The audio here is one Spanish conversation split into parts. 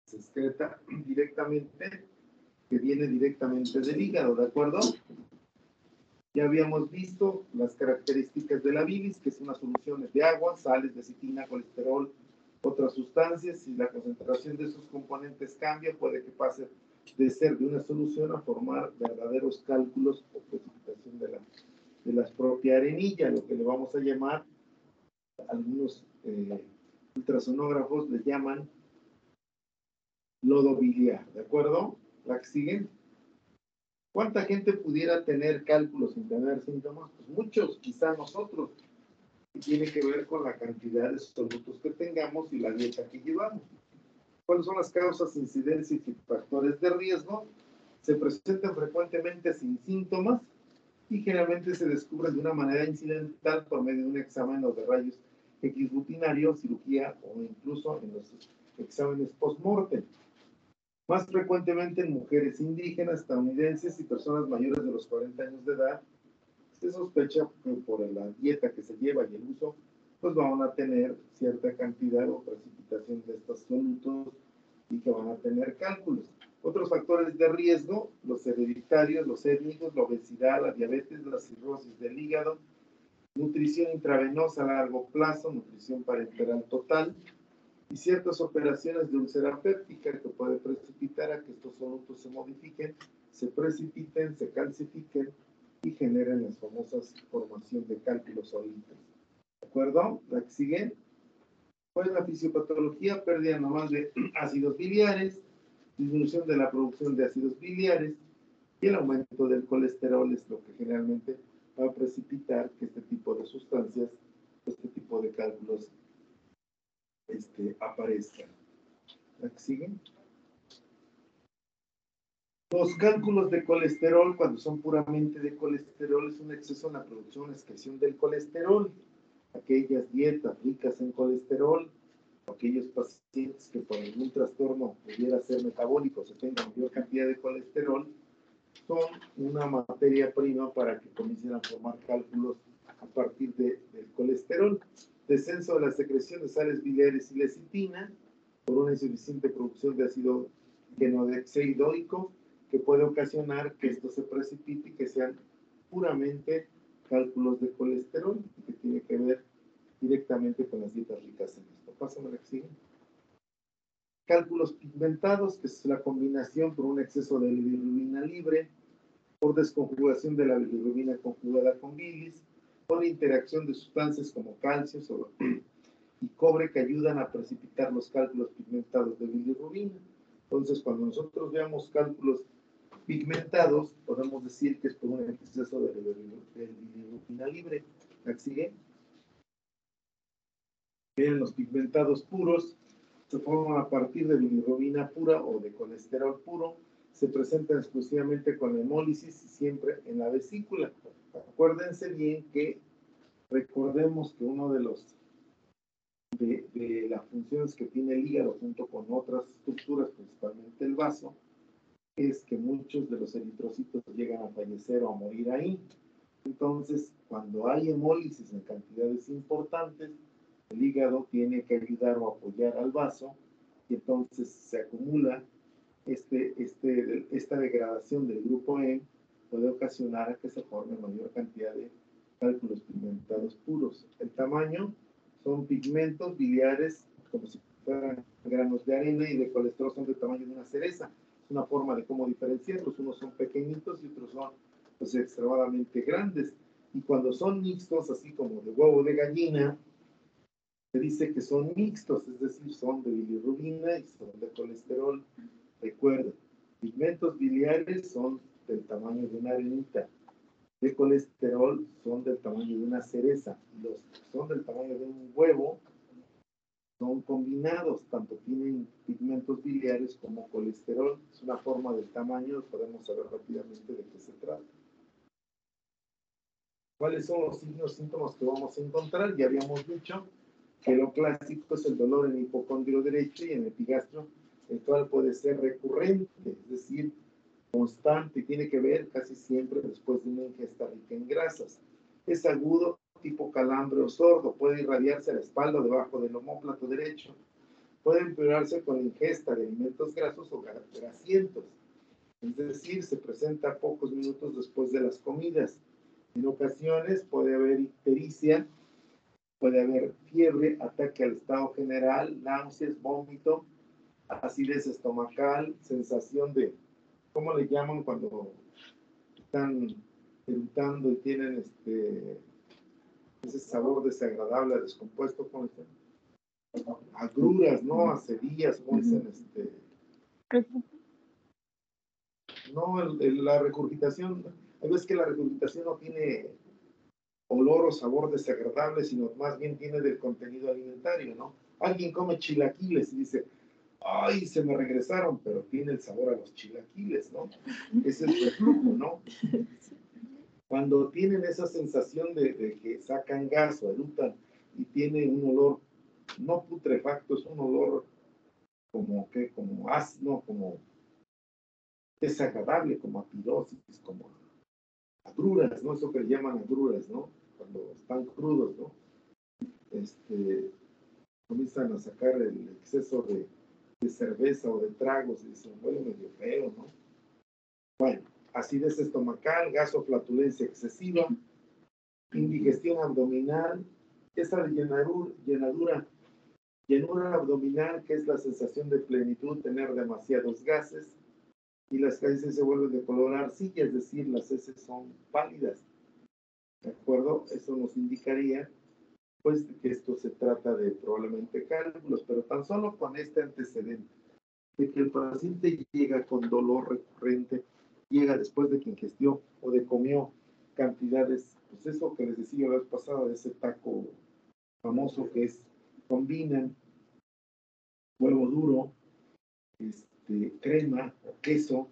se excreta directamente, que viene directamente del hígado, ¿de acuerdo? Ya habíamos visto las características de la bilis, que es una solución de agua, sales, lecitina, colesterol, otras sustancias. Si la concentración de esos componentes cambia, puede que pase de ser de una solución a formar verdaderos cálculos o precipitación de la propia arenilla, lo que le vamos a llamar, algunos ultrasonógrafos le llaman lodo biliar, ¿de acuerdo? La que sigue. ¿Cuánta gente pudiera tener cálculos sin tener síntomas? Pues muchos, quizá nosotros. Y tiene que ver con la cantidad de solutos que tengamos y la dieta que llevamos. ¿Cuáles son las causas, incidencias y factores de riesgo? Se presentan frecuentemente sin síntomas y generalmente se descubren de una manera incidental por medio de un examen o de rayos X rutinario, cirugía o incluso en los exámenes post-mortem. Más frecuentemente en mujeres indígenas, estadounidenses y personas mayores de los 40 años de edad, se sospecha que por la dieta que se lleva y el uso, pues van a tener cierta cantidad o precipitación de estos solutos y que van a tener cálculos. Otros factores de riesgo, los hereditarios, los étnicos, la obesidad, la diabetes, la cirrosis del hígado, nutrición intravenosa a largo plazo, nutrición parenteral total, y ciertas operaciones de úlcera péptica que puede precipitar a que estos solutos se modifiquen, se precipiten, se calcifiquen y generen las famosas formación de cálculos o litros. ¿De acuerdo? La que sigue. Pues la fisiopatología, pérdida nomás de ácidos biliares, disminución de la producción de ácidos biliares y el aumento del colesterol es lo que generalmente va a precipitar que este tipo de sustancias, este tipo de cálculos aparezcan. ¿La que sigue? Los cálculos de colesterol, cuando son puramente de colesterol, es un exceso en la producción o excreción del colesterol. Aquellas dietas ricas en colesterol, aquellos pacientes que por algún trastorno pudiera ser metabólico se tengan mayor cantidad de colesterol, son una materia prima para que comiencen a formar cálculos a partir del colesterol. Descenso de la secreción de sales biliares y lecitina por una insuficiente producción de ácido genodeoxeidoico que puede ocasionar que esto se precipite y que sean puramente cálculos de colesterol, que tiene que ver directamente con las dietas ricas en esto. Pásame la que sigue. Cálculos pigmentados, que es la combinación por un exceso de bilirrubina libre, por desconjugación de la bilirrubina conjugada con bilis, por interacción de sustancias como calcio y cobre que ayudan a precipitar los cálculos pigmentados de bilirrubina. Entonces, cuando nosotros veamos cálculos pigmentados, podemos decir que es por un exceso de bilirrubina libre. ¿La que sigue? Bien, los pigmentados puros se forman a partir de bilirrubina pura o de colesterol puro. Se presentan exclusivamente con la hemólisis y siempre en la vesícula. Acuérdense bien que recordemos que uno de los de las funciones que tiene el hígado junto con otras estructuras, principalmente el vaso, es que muchos de los eritrocitos llegan a fallecer o a morir ahí. Entonces, cuando hay hemólisis en cantidades importantes, el hígado tiene que ayudar o apoyar al vaso y entonces se acumula esta degradación del grupo E puede ocasionar a que se forme mayor cantidad de cálculos pigmentados puros. El tamaño son pigmentos biliares como si fueran granos de arena y de colesterol son del tamaño de una cereza. Es una forma de cómo diferenciarlos. Unos son pequeñitos y otros son pues, extremadamente grandes. Y cuando son mixtos, así como de huevo de gallina, se dice que son mixtos, es decir, son de bilirrubina y son de colesterol. Recuerda, pigmentos biliares son del tamaño de una arenita, de colesterol son del tamaño de una cereza, y los que son del tamaño de un huevo son combinados, tanto tienen pigmentos biliares como colesterol. Es una forma del tamaño, podemos saber rápidamente de qué se trata. ¿Cuáles son los signos, síntomas que vamos a encontrar? Ya habíamos dicho que lo clásico es el dolor en el hipocondrio derecho y en el epigastrio, el cual puede ser recurrente, es decir, constante, tiene que ver casi siempre después de una ingesta rica en grasas. Es agudo, tipo calambre o sordo, puede irradiarse a la espalda o debajo del omóplato derecho, puede empeorarse con la ingesta de alimentos grasos o grasientos. Es decir, se presenta pocos minutos después de las comidas. En ocasiones puede haber ictericia, puede haber fiebre, ataque al estado general, náuseas, vómito, acidez estomacal, sensación de, ¿cómo le llaman cuando están eructando y tienen ese sabor desagradable, descompuesto? ¿Cómo dicen? Agruras, ¿no? Acidías, ¿cómo dicen? No, la regurgitación, hay veces que la regurgitación no tiene olor o sabor desagradable, sino más bien tiene del contenido alimentario, ¿no? Alguien come chilaquiles y dice, ay, se me regresaron, pero tiene el sabor a los chilaquiles, ¿no? Ese es reflujo, ¿no? Cuando tienen esa sensación de que sacan gas o eructan y tiene un olor no putrefacto, es un olor como ácido, como desagradable, como apidosis, como agruras, ¿no? Eso que le llaman agruras, ¿no? Cuando están crudos, ¿no? Comienzan a sacar el exceso de cerveza o de tragos y dicen, huele medio feo, ¿no? Bueno, acidez estomacal, gasoflatulencia excesiva, indigestión abdominal, esa llenura abdominal, que es la sensación de plenitud, tener demasiados gases, y las heces se vuelven de color arcilla, es decir, las heces son pálidas. ¿De acuerdo? Eso nos indicaría, pues, que esto se trata de probablemente cálculos, pero tan solo con este antecedente, de que el paciente llega con dolor recurrente, llega después de que ingestió o de comió cantidades, pues eso que les decía la vez pasada, de ese taco famoso que es, combinan huevo duro, crema o queso,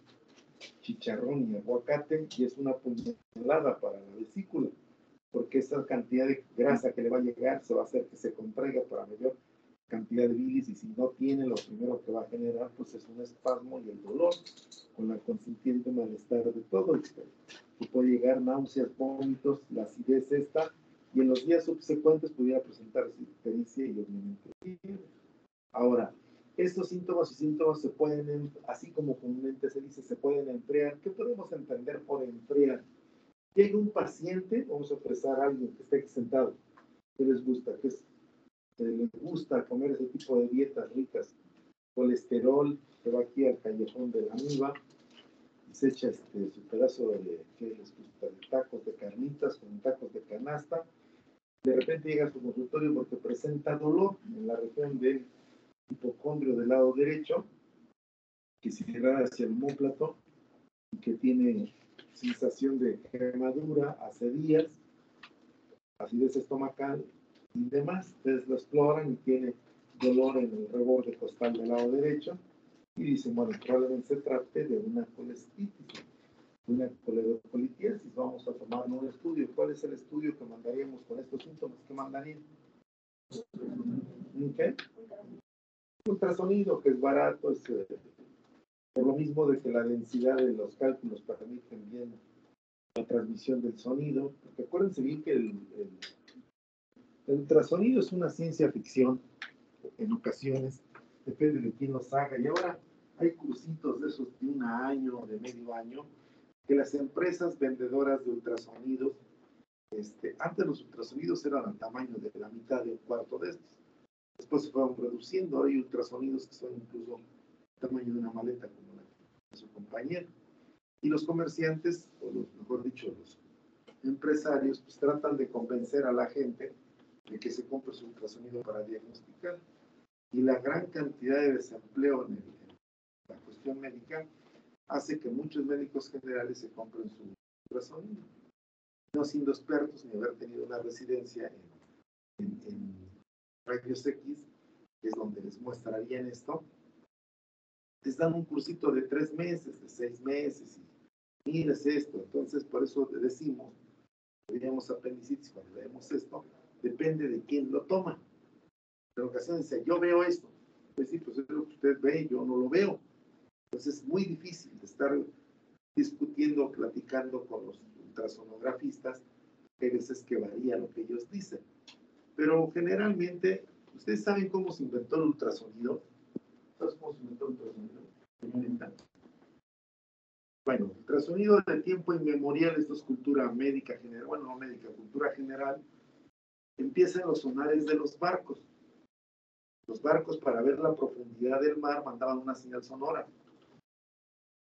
chicharrón y aguacate, y es una puñalada para la vesícula, porque esa cantidad de grasa que le va a llegar se va a hacer que se contraiga para mayor cantidad de bilis, y si no tiene, lo primero que va a generar pues es un espasmo y el dolor, con la consiguiente malestar de todo. Que puede llegar náuseas, vómitos, la acidez esta, y en los días subsecuentes pudiera presentarse ictericia y obviamente fiebre. Ahora, estos síntomas y síntomas se pueden, así como comúnmente se dice, se pueden enfriar. ¿Qué podemos entender por enfriar? Llega un paciente, vamos a expresar a alguien que esté sentado, que les gusta, que les gusta comer ese tipo de dietas ricas, colesterol, que va aquí al callejón de la amiba, y se echa su pedazo que les gusta, de tacos de carnitas con tacos de canasta. De repente llega a su consultorio porque presenta dolor en la región del hipocondrio del lado derecho, que se irá hacia el omóplato y que tiene sensación de quemadura, acidez estomacal y demás. Ustedes lo exploran y tiene dolor en el reborde costal del lado derecho y dicen, bueno, probablemente se trate de una colestitis, una coledocolitiasis. Vamos a tomar un estudio. ¿Cuál es el estudio que mandaríamos con estos síntomas? ¿Qué mandarían? ¿Qué? Ultrasonido, que es barato, es por lo mismo de que la densidad de los cálculos permiten bien la transmisión del sonido, porque acuérdense bien que el ultrasonido es una ciencia ficción en ocasiones, depende de quién los haga, y ahora hay cursitos de esos de un año, de medio año, que las empresas vendedoras de ultrasonidos, antes los ultrasonidos eran al tamaño de la mitad de un cuarto de estos, después se fueron reduciendo, ahora hay ultrasonidos que son incluso el tamaño de una maleta como la de su compañero. Y los comerciantes, o mejor dicho, los empresarios, pues tratan de convencer a la gente de que se compre su ultrasonido para diagnosticar. Y la gran cantidad de desempleo en la cuestión médica hace que muchos médicos generales se compren su ultrasonido, no siendo expertos ni haber tenido una residencia en rayos X, que es donde les muestrarían esto. Les dan un cursito de 3 meses, de 6 meses, y mires esto. Entonces, por eso decimos, veíamos apendicitis, cuando leemos esto, depende de quién lo toma. En ocasiones dice, yo veo esto. Pues sí, pues es lo que usted ve, yo no lo veo. Entonces es muy difícil de estar discutiendo, platicando con los ultrasonografistas, que hay veces que varía lo que ellos dicen. Pero generalmente, ustedes saben cómo se inventó el ultrasonido. ¿Sabes cómo se inventó el ultrasonido, señorita? Bueno, ultrasonido de tiempo inmemorial, esto es cultura médica general, bueno, no médica, cultura general, empiezan los sonares de los barcos. Los barcos, para ver la profundidad del mar, mandaban una señal sonora.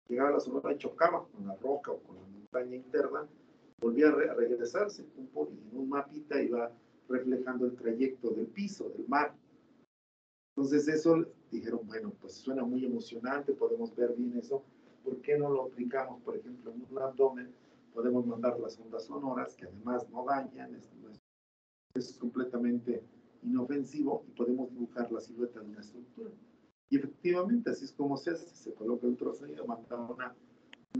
Llegaba la sonora y chocaba con la roca o con la montaña interna, volvía a regresarse, y en un mapita iba reflejando el trayecto del piso, del mar. Entonces eso, dijeron, bueno, pues suena muy emocionante, podemos ver bien eso, ¿por qué no lo aplicamos, por ejemplo, en un abdomen? Podemos mandar las ondas sonoras, que además no dañan, es completamente inofensivo, y podemos dibujar la silueta de una estructura. Y efectivamente, así es como se hace, se coloca el ultrasonido, manda una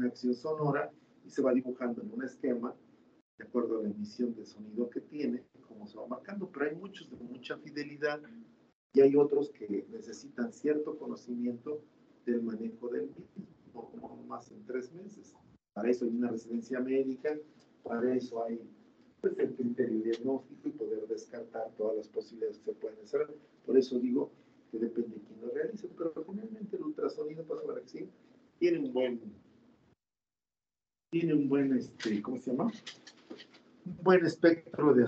acción sonora, y se va dibujando en un esquema, de acuerdo a la emisión de sonido que tiene, como se va marcando, pero hay muchos de mucha fidelidad, y hay otros que necesitan cierto conocimiento del manejo del mismo, no más en 3 meses. Para eso hay una residencia médica, para eso hay pues, el criterio diagnóstico y poder descartar todas las posibilidades que se pueden hacer. Por eso digo que depende de quién lo realice, pero finalmente el ultrasonido, pues ahora sí, tiene un buen, ¿cómo se llama? Un buen espectro de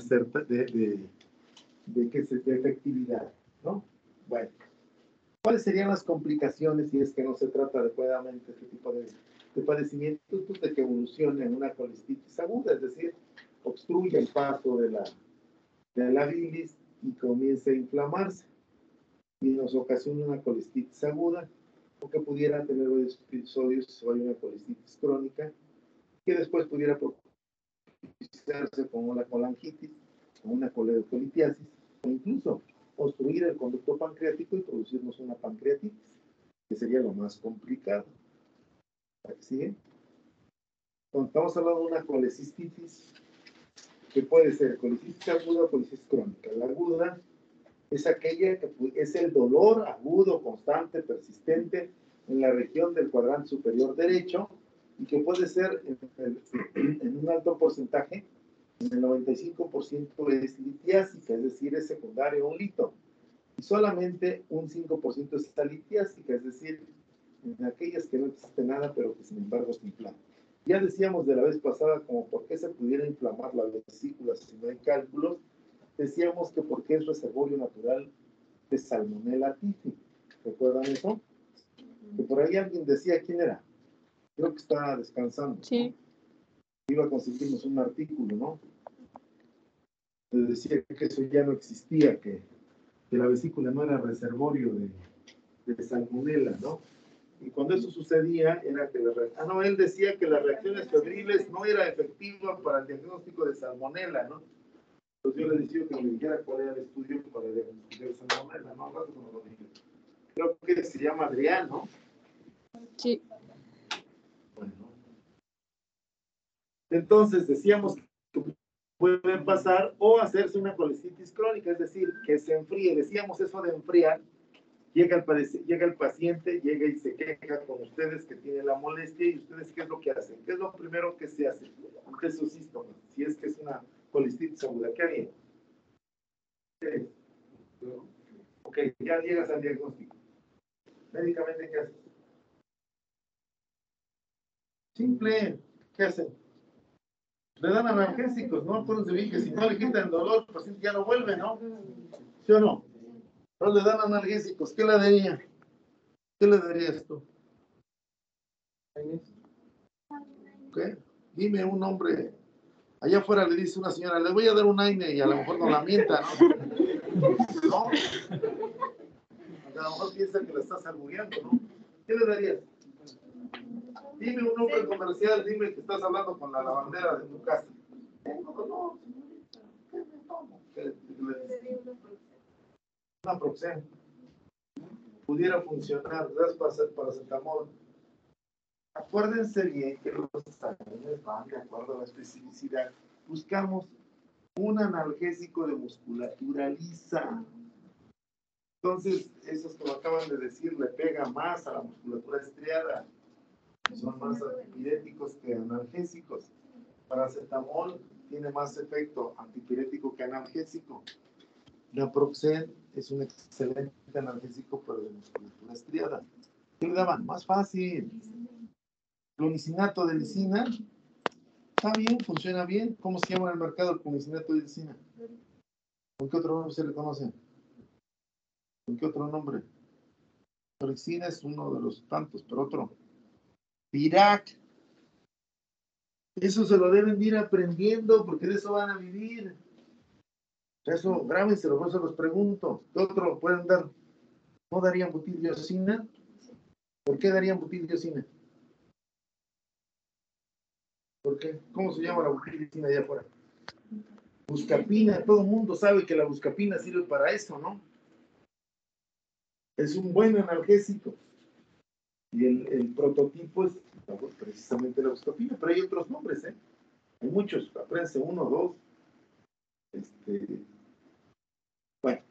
efectividad, ¿no? Bueno, ¿cuáles serían las complicaciones si es que no se trata adecuadamente este tipo de padecimientos de que evolucione en una colistitis aguda? Es decir, obstruye el paso de la bilis y comienza a inflamarse y nos ocasiona una colistitis aguda, o que pudiera tener varios episodios o una colistitis crónica, que después pudiera propiciarse con la colangitis, con una coledocolitiasis, o incluso obstruir el conducto pancreático y producirnos una pancreatitis, que sería lo más complicado. ¿Sigue? Cuando estamos hablando de una colecistitis, que puede ser colecitis aguda o colecitis crónica. La aguda es aquella que es el dolor agudo, constante, persistente en la región del cuadrante superior derecho, y que puede ser en un alto porcentaje, en el 95% es litiásica, es decir, es secundaria a un lito, y solamente un 5% es litiásica, es decir, en aquellas que no existe nada, pero que sin embargo se inflaman. Ya decíamos de la vez pasada como por qué se pudiera inflamar la vesícula si no hay cálculos. Decíamos que porque es reservorio natural de Salmonella typhi. ¿Recuerdan eso? Que por ahí alguien decía, ¿quién era? Creo que estaba descansando. Sí. ¿No? Iba a conseguirnos un artículo, ¿no? Decía que eso ya no existía, que la vesícula no era reservorio de Salmonella, ¿no? Y cuando eso sucedía, era que él decía que las reacciones febriles no era efectiva para el diagnóstico de Salmonella, ¿no? Entonces yo le decía que me dijera cuál era el estudio para diagnosticar Salmonella, ¿no? Algo como lo dije. Creo que se llama Adrián, ¿no? Sí. Bueno. Entonces decíamos que puede pasar o hacerse una colecitis crónica, es decir, que se enfríe. Decíamos eso de enfriar. Llega el paciente, llega y se queja con ustedes que tiene la molestia, y ustedes, ¿qué es lo que hacen? ¿Qué es lo primero que se hace ante esos síntomas? Si es que es una colistitis aguda, ¿qué haría? Ok, ya llegas al diagnóstico. Médicamente, ¿qué haces? Simple, ¿qué hacen? Le dan analgésicos, ¿no? Acuérdense bien que si no le quitan el dolor, el paciente ya no vuelve, ¿no? ¿Sí o no? No le dan analgésicos, ¿qué le daría? ¿Qué le darías tú? ¿Qué? Dime un nombre. Allá afuera le dice una señora, le voy a dar un aine, y a lo mejor no la mienta, ¿no? ¿No? A lo mejor piensa que la estás albureando, ¿no? ¿Qué le darías? Dime un nombre comercial, dime que estás hablando con la lavandera de tu casa. No, señorita, ¿qué me tomo? Una Proxen. Pudiera funcionar, gracias paracetamol. Acuérdense bien que los exámenes van de acuerdo a la especificidad. Buscamos un analgésico de musculatura lisa. Entonces, esos que lo acaban de decir le pega más a la musculatura estriada. Son más antipiréticos que analgésicos. Paracetamol tiene más efecto antipirético que analgésico. Naproxen es un excelente analgésico para la musculatura estriada. ¿Qué le daban? Más fácil. Clonicinato de lisina. Está bien, funciona bien. ¿Cómo se llama en el mercado el clonicinato de lisina? ¿Con qué otro nombre se le conoce? ¿Con qué otro nombre? Lisina es uno de los tantos, pero otro. Pirac. Eso se lo deben ir aprendiendo porque de eso van a vivir. Eso, grábenselo, por eso los pregunto. ¿Qué otro pueden dar? ¿No darían butildiosina? ¿Por qué darían butildiosina? ¿Por qué? ¿Cómo se llama la butildiosina allá afuera? Buscapina, todo el mundo sabe que la buscapina sirve para eso, ¿no? Es un buen analgésico. Y el prototipo es precisamente la buscapina, pero hay otros nombres, ¿eh? Hay muchos, apréndanse uno, dos. Bueno,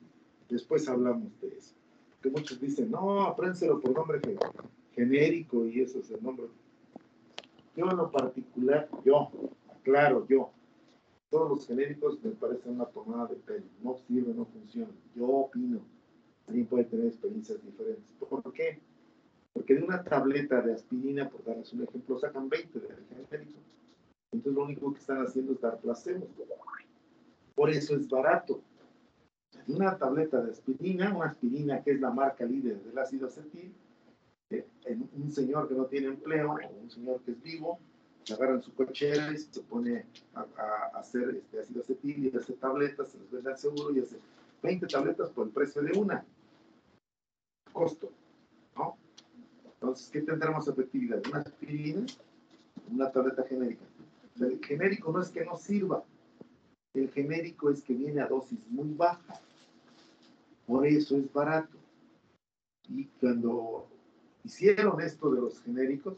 después hablamos de eso. Que muchos dicen, no, apréndenselo por nombre genérico y eso es el nombre. Yo en lo particular, yo, todos los genéricos me parecen una tomada de pelo. No sirve, no funciona. Yo opino. Alguien puede tener experiencias diferentes. ¿Por qué? Porque de una tableta de aspirina, por darles un ejemplo, sacan 20 de genérico. Entonces lo único que están haciendo es dar placebo. Por eso es barato. De una tableta de aspirina, una aspirina que es la marca líder del ácido acetil, un señor que no tiene empleo o un señor que es vivo, se agarran su cochera y se pone a hacer ácido acetil y hace tabletas, se les vende al seguro y hace 20 tabletas por el precio de una. Costo, ¿no? Entonces, ¿qué tendrá más efectividad? ¿Una aspirina? ¿Una tableta genérica? El genérico no es que no sirva, el genérico es que viene a dosis muy baja, por eso es barato. Y cuando hicieron esto de los genéricos,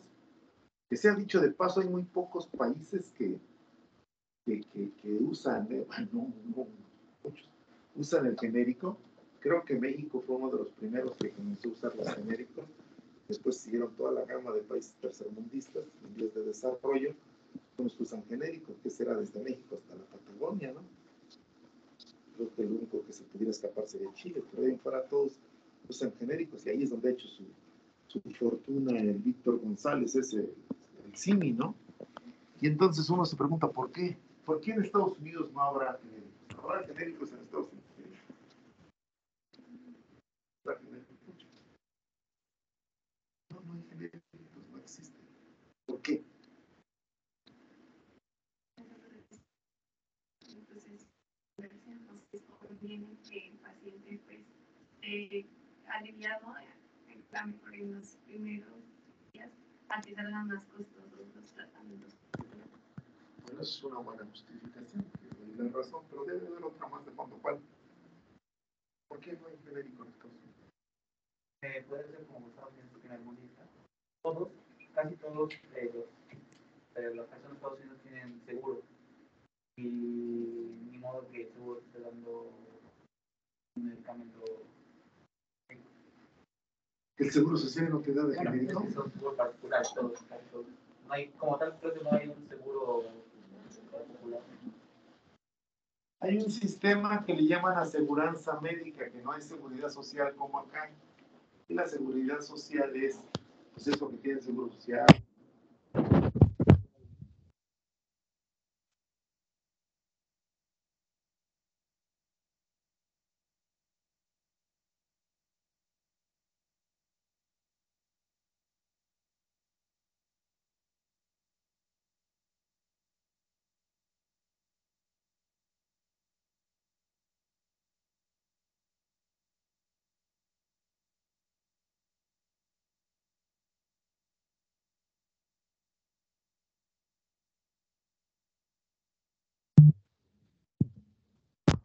que se ha dicho de paso, hay muy pocos países que usan, muchos usan el genérico. Creo que México fue uno de los primeros que comenzó a usar los genéricos. Después siguieron toda la gama de países tercermundistas, en vías de desarrollo, los que usan genéricos, que será desde México hasta la Patagonia, ¿no? Creo que el único que se pudiera escapar sería Chile, pero ahí fuera todos usan genéricos, y ahí es donde ha hecho su fortuna el Víctor González, el Simi, ¿no? Y entonces uno se pregunta, ¿por qué? ¿Por qué en Estados Unidos no habrá genéricos? ¿Habrá genéricos en Estados Unidos? No hay genéricos, no existen. ¿Por qué? Viene que el paciente pues aliviado está mejor en los primeros días a que salgan más costosos los tratamientos. Bueno, es una buena justificación, que la razón, pero debe haber otra más de fondo. ¿Cuál? ¿Por qué no hay genérico en Estados Unidos? Puede ser como Estados Unidos tiene alguna lista. Todos, casi todos las personas de Estados Unidos tienen seguro. Y ni modo que el seguro esté dando un medicamento. ¿El seguro social no te da de genérico? Es son seguros particulares, todos, casi todos. No hay, como tal, creo que no hay un seguro particular. Hay un sistema que le llaman aseguranza médica, que no hay seguridad social como acá. Y la seguridad social es, pues eso que tiene el seguro social.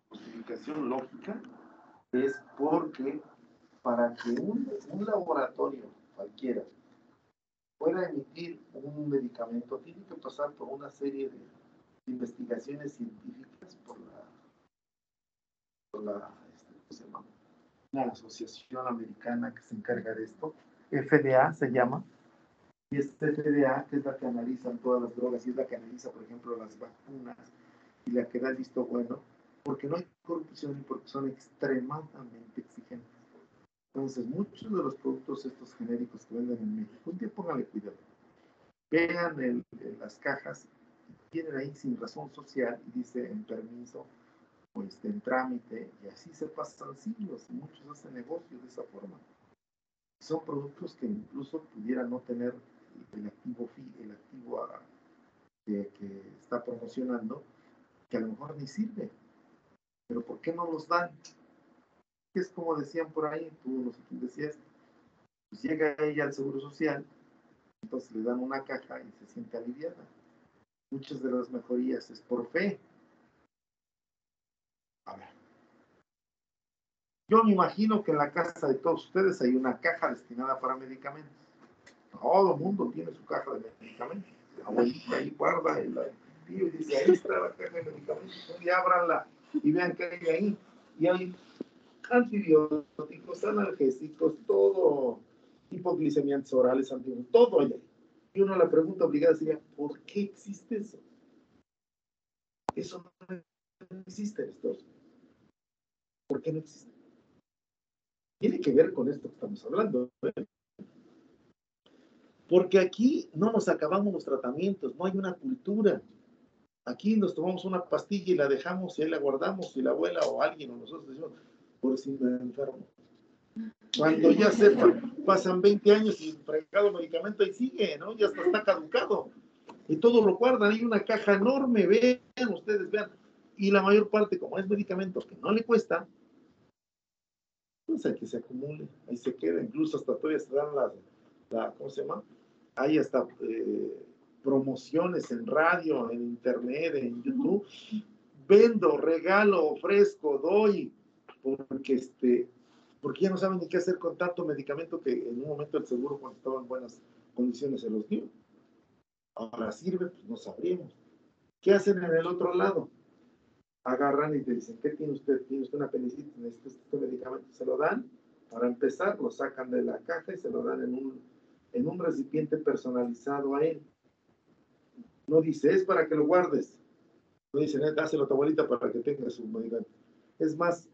Justificación lógica es porque para que un laboratorio cualquiera pueda emitir un medicamento, tiene que pasar por una serie de investigaciones científicas por ¿cómo se llama? Una asociación americana que se encarga de esto, FDA se llama, y esta FDA, que es la que analiza todas las drogas, y es la que analiza, por ejemplo, las vacunas, y la que da el visto bueno, porque no hay corrupción y porque son extremadamente exigentes. Entonces, muchos de los productos estos genéricos que venden en México, un día póngale cuidado, vean las cajas, tienen ahí sin razón social y dice en permiso o en trámite, y así se pasan siglos y muchos hacen negocios de esa forma. Son productos que incluso pudieran no tener el activo que está promocionando, que a lo mejor ni sirve, pero ¿por qué no los dan? Es como decían por ahí, tú decías, pues llega ella al Seguro Social, entonces le dan una caja y se siente aliviada. Muchas de las mejorías es por fe. A ver, yo me imagino que en la casa de todos ustedes hay una caja destinada para medicamentos. Todo el mundo tiene su caja de medicamentos. La abuelita ahí guarda el tío y dice, ahí está la caja de medicamentos. Y ábranla y vean qué hay ahí. Y hay antibióticos, analgésicos, todo, hipoglicemiantes orales, antibióticos, todo hay ahí. Y uno la pregunta obligada sería, ¿por qué existe eso? Eso no existe en Estados Unidos. ¿Por qué no existe? Tiene que ver con esto que estamos hablando, ¿eh? Porque aquí no nos acabamos los tratamientos, no hay una cultura. Aquí nos tomamos una pastilla y la dejamos y ahí la guardamos y la abuela o alguien o nosotros decimos, por si me enfermo. Cuando ya sepan, pasan 20 años y el fregado medicamento ahí sigue, ¿no? Ya está caducado. Y todo lo guardan, hay una caja enorme, vean ustedes, vean. Y la mayor parte, como es medicamento que no le cuesta, pues hay que se acumule, ahí se queda, incluso hasta todavía se dan ¿cómo se llama? Hay hasta promociones en radio, en internet, en YouTube. Vendo, regalo, ofrezco, doy, porque ya no saben ni qué hacer con tanto medicamento que en un momento el seguro, cuando estaba en buenas condiciones, se los dio. Ahora sirve, pues no sabríamos. ¿Qué hacen en el otro lado? Agarran y te dicen, ¿qué tiene usted? ¿Tiene usted una penicilina? ¿Necesita este medicamento? Se lo dan, para empezar, lo sacan de la caja y se lo dan en un recipiente personalizado a él. No dice, es para que lo guardes. No dice, dáselo a tu abuelita para que tenga su medicamento. Es más,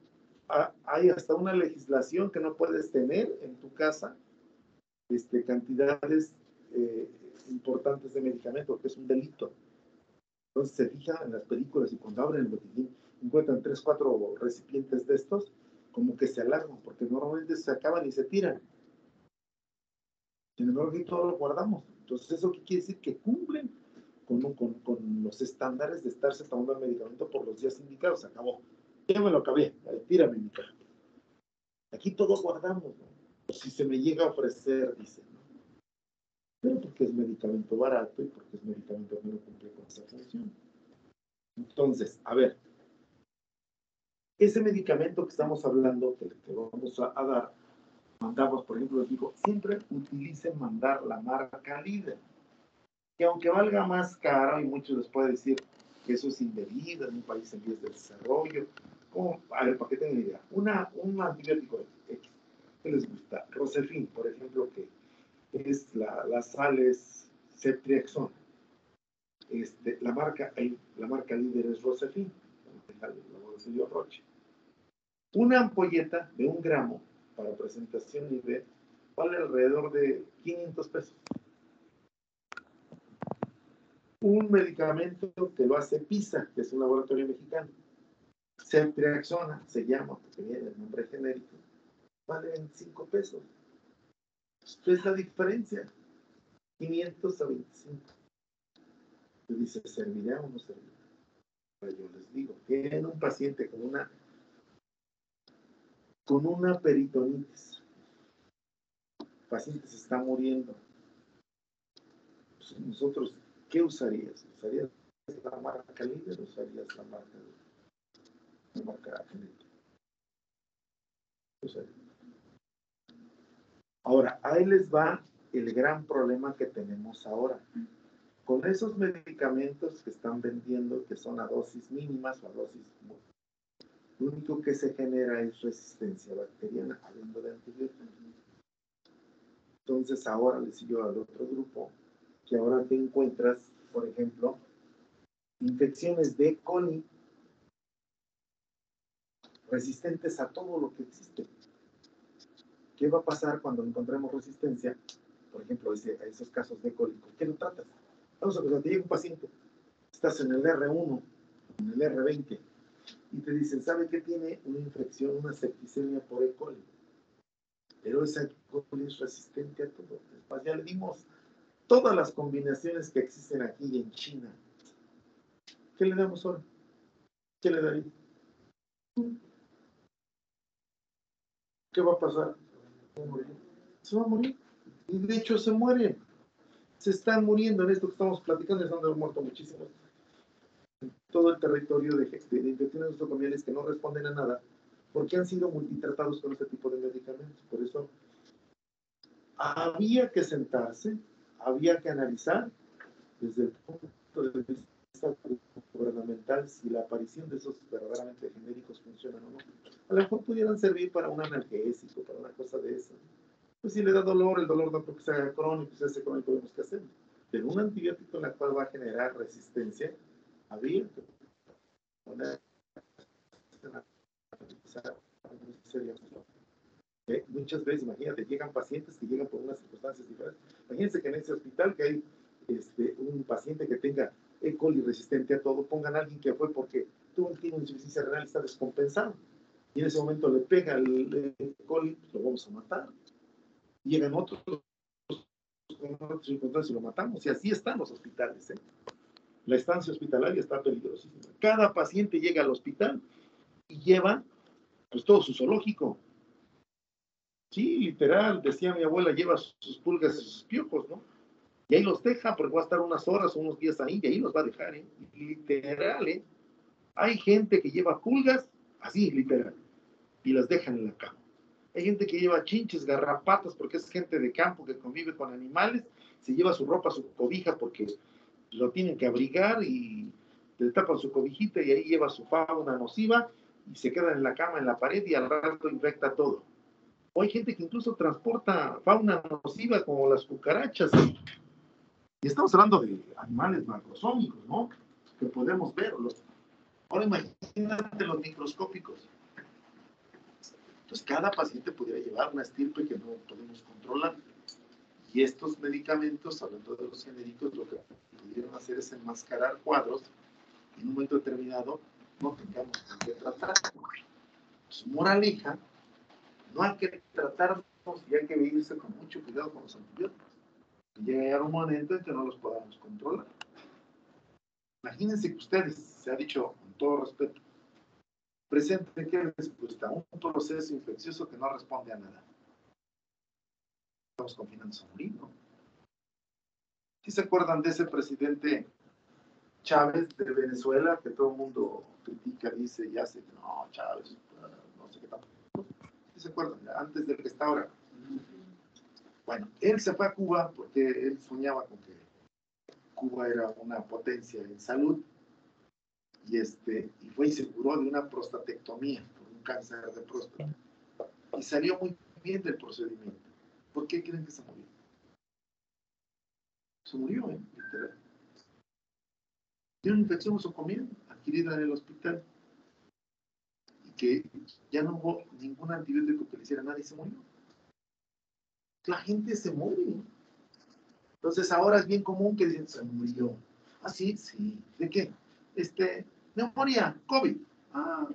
hay hasta una legislación que no puedes tener en tu casa cantidades importantes de medicamento, que es un delito. Entonces se fijan en las películas y cuando abren el botiquín encuentran 3, 4 recipientes de estos, como que se alarman, porque normalmente se acaban y se tiran. Sin embargo, aquí todo lo guardamos. Entonces, ¿eso qué quiere decir? Que cumplen con los estándares de estarse tomando el medicamento por los días indicados. Se acabó. Ya me lo acabé. Tírame mi caja. Aquí todo guardamos, ¿no? O si se me llega a ofrecer, dice, ¿no? Pero porque es medicamento barato y porque es medicamento que no cumple con esa función. Entonces, a ver, ese medicamento que estamos hablando, que vamos a dar, mandamos, por ejemplo, les digo, siempre utilicen mandar la marca líder. Que aunque valga más caro, y muchos les pueden decir que eso es indebido en un país en vías de desarrollo, como, a ver, para que tengan idea, un antibiótico X, ¿qué les gusta? Rosefin, por ejemplo, que es la sal es ceftriaxona. La marca líder es Rosefin, la laboratorio Roche. Una ampolleta de 1 gramo para presentación líder vale alrededor de 500 pesos. Un medicamento que lo hace PISA, que es un laboratorio mexicano, ceftriaxona se llama, porque viene el nombre genérico, vale 25 pesos. ¿Qué es la diferencia? 500 a 25. Te dice, ¿servirá o no servirá? Pero yo les digo, tienen un paciente con una peritonitis. El paciente se está muriendo. Pues nosotros, ¿qué usarías? ¿Usarías la marca líder o usarías la marca genérica? Ahora, ahí les va el gran problema que tenemos ahora. Con esos medicamentos que están vendiendo, que son a dosis mínimas o a dosis, lo único que se genera es resistencia bacteriana, hablando de antibióticos. Entonces, ahora les sigo al otro grupo, que ahora te encuentras, por ejemplo, infecciones de coli resistentes a todo lo que existe. ¿Qué va a pasar cuando encontremos resistencia? Por ejemplo, a esos casos de cólico. ¿Qué lo tratas? Vamos a pensar, te llega un paciente, estás en el R1, en el R20, y te dicen, ¿sabe qué tiene? Una infección, una septicemia por E. coli. Pero esa E. coli es resistente a todo. Después ya le dimos todas las combinaciones que existen aquí y en China. ¿Qué le damos ahora? ¿Qué le daría? ¿Qué va a pasar? Se va a morir. Y de hecho se mueren. Se están muriendo en esto que estamos platicando, se han muerto muchísimos. En todo el territorio de infecciones nosocomiales que no responden a nada, porque han sido multitratados con este tipo de medicamentos. Por eso había que sentarse, había que analizar desde el punto de vista gubernamental si la aparición de esos verdaderamente genéricos funcionan o no. A lo mejor pudieran servir para un analgésico, para una cosa de eso. Pues si le da dolor, el dolor no creo que sea crónico, si es crónico vemos qué hacer. Pero un antibiótico en la cual va a generar resistencia, habría que poner muchas veces, imagínate, llegan pacientes que llegan por unas circunstancias diferentes. Imagínense que en ese hospital que hay un paciente que tenga E. coli resistente a todo, pongan a alguien que fue porque tuvo una insuficiencia renal y está descompensado. Y en ese momento le pega el E. coli, pues lo vamos a matar. Y llegan otros con otras circunstancias y lo matamos. Y así están los hospitales. La estancia hospitalaria está peligrosísima. Cada paciente llega al hospital y lleva pues todo su zoológico. Sí, literal, decía mi abuela, lleva sus pulgas y sus piojos, ¿no? Y ahí los deja porque va a estar unas horas o unos días ahí y ahí los va a dejar, ¿eh? Literal, ¿eh? Hay gente que lleva pulgas, así, literal, y las dejan en la cama. Hay gente que lleva chinches, garrapatas, porque es gente de campo que convive con animales, se lleva su ropa, su cobija, porque lo tienen que abrigar y le tapan su cobijita y ahí lleva su fauna nociva y se queda en la cama, en la pared y al rato infecta todo. O hay gente que incluso transporta fauna nociva como las cucarachas. Y estamos hablando de animales macrosómicos, ¿no? Que podemos verlos. Ahora imagínate los microscópicos. Entonces cada paciente pudiera llevar una estirpe que no podemos controlar. Y estos medicamentos, hablando de los genéricos, lo que pudieran hacer es enmascarar cuadros y en un momento determinado no tengamos que tratar. Pues, moraleja, no hay que tratarnos y hay que vivirse con mucho cuidado con los antibióticos. Llega un momento en que no los podamos controlar. Imagínense que ustedes, se ha dicho con todo respeto, presenten que respuesta a un proceso infeccioso que no responde a nada. Estamos confinando a morir, ¿no? ¿Sí se acuerdan de ese presidente Chávez de Venezuela que todo el mundo critica, dice y hace? No, Chávez, no sé qué tal. ¿Sí se acuerdan? Antes del que está ahora. Bueno, él se fue a Cuba porque él soñaba con que Cuba era una potencia en salud y fue y se curó de una prostatectomía por un cáncer de próstata y salió muy bien del procedimiento. ¿Por qué creen que se murió? Se murió, literal. Tiene una infección nosocomial adquirida en el hospital y que ya no hubo ningún antibiótico que le hiciera nada y se murió. La gente se muere. Entonces ahora es bien común que dicen, se murió. Ah, sí, sí. ¿De qué? Neumonía, COVID. Ah,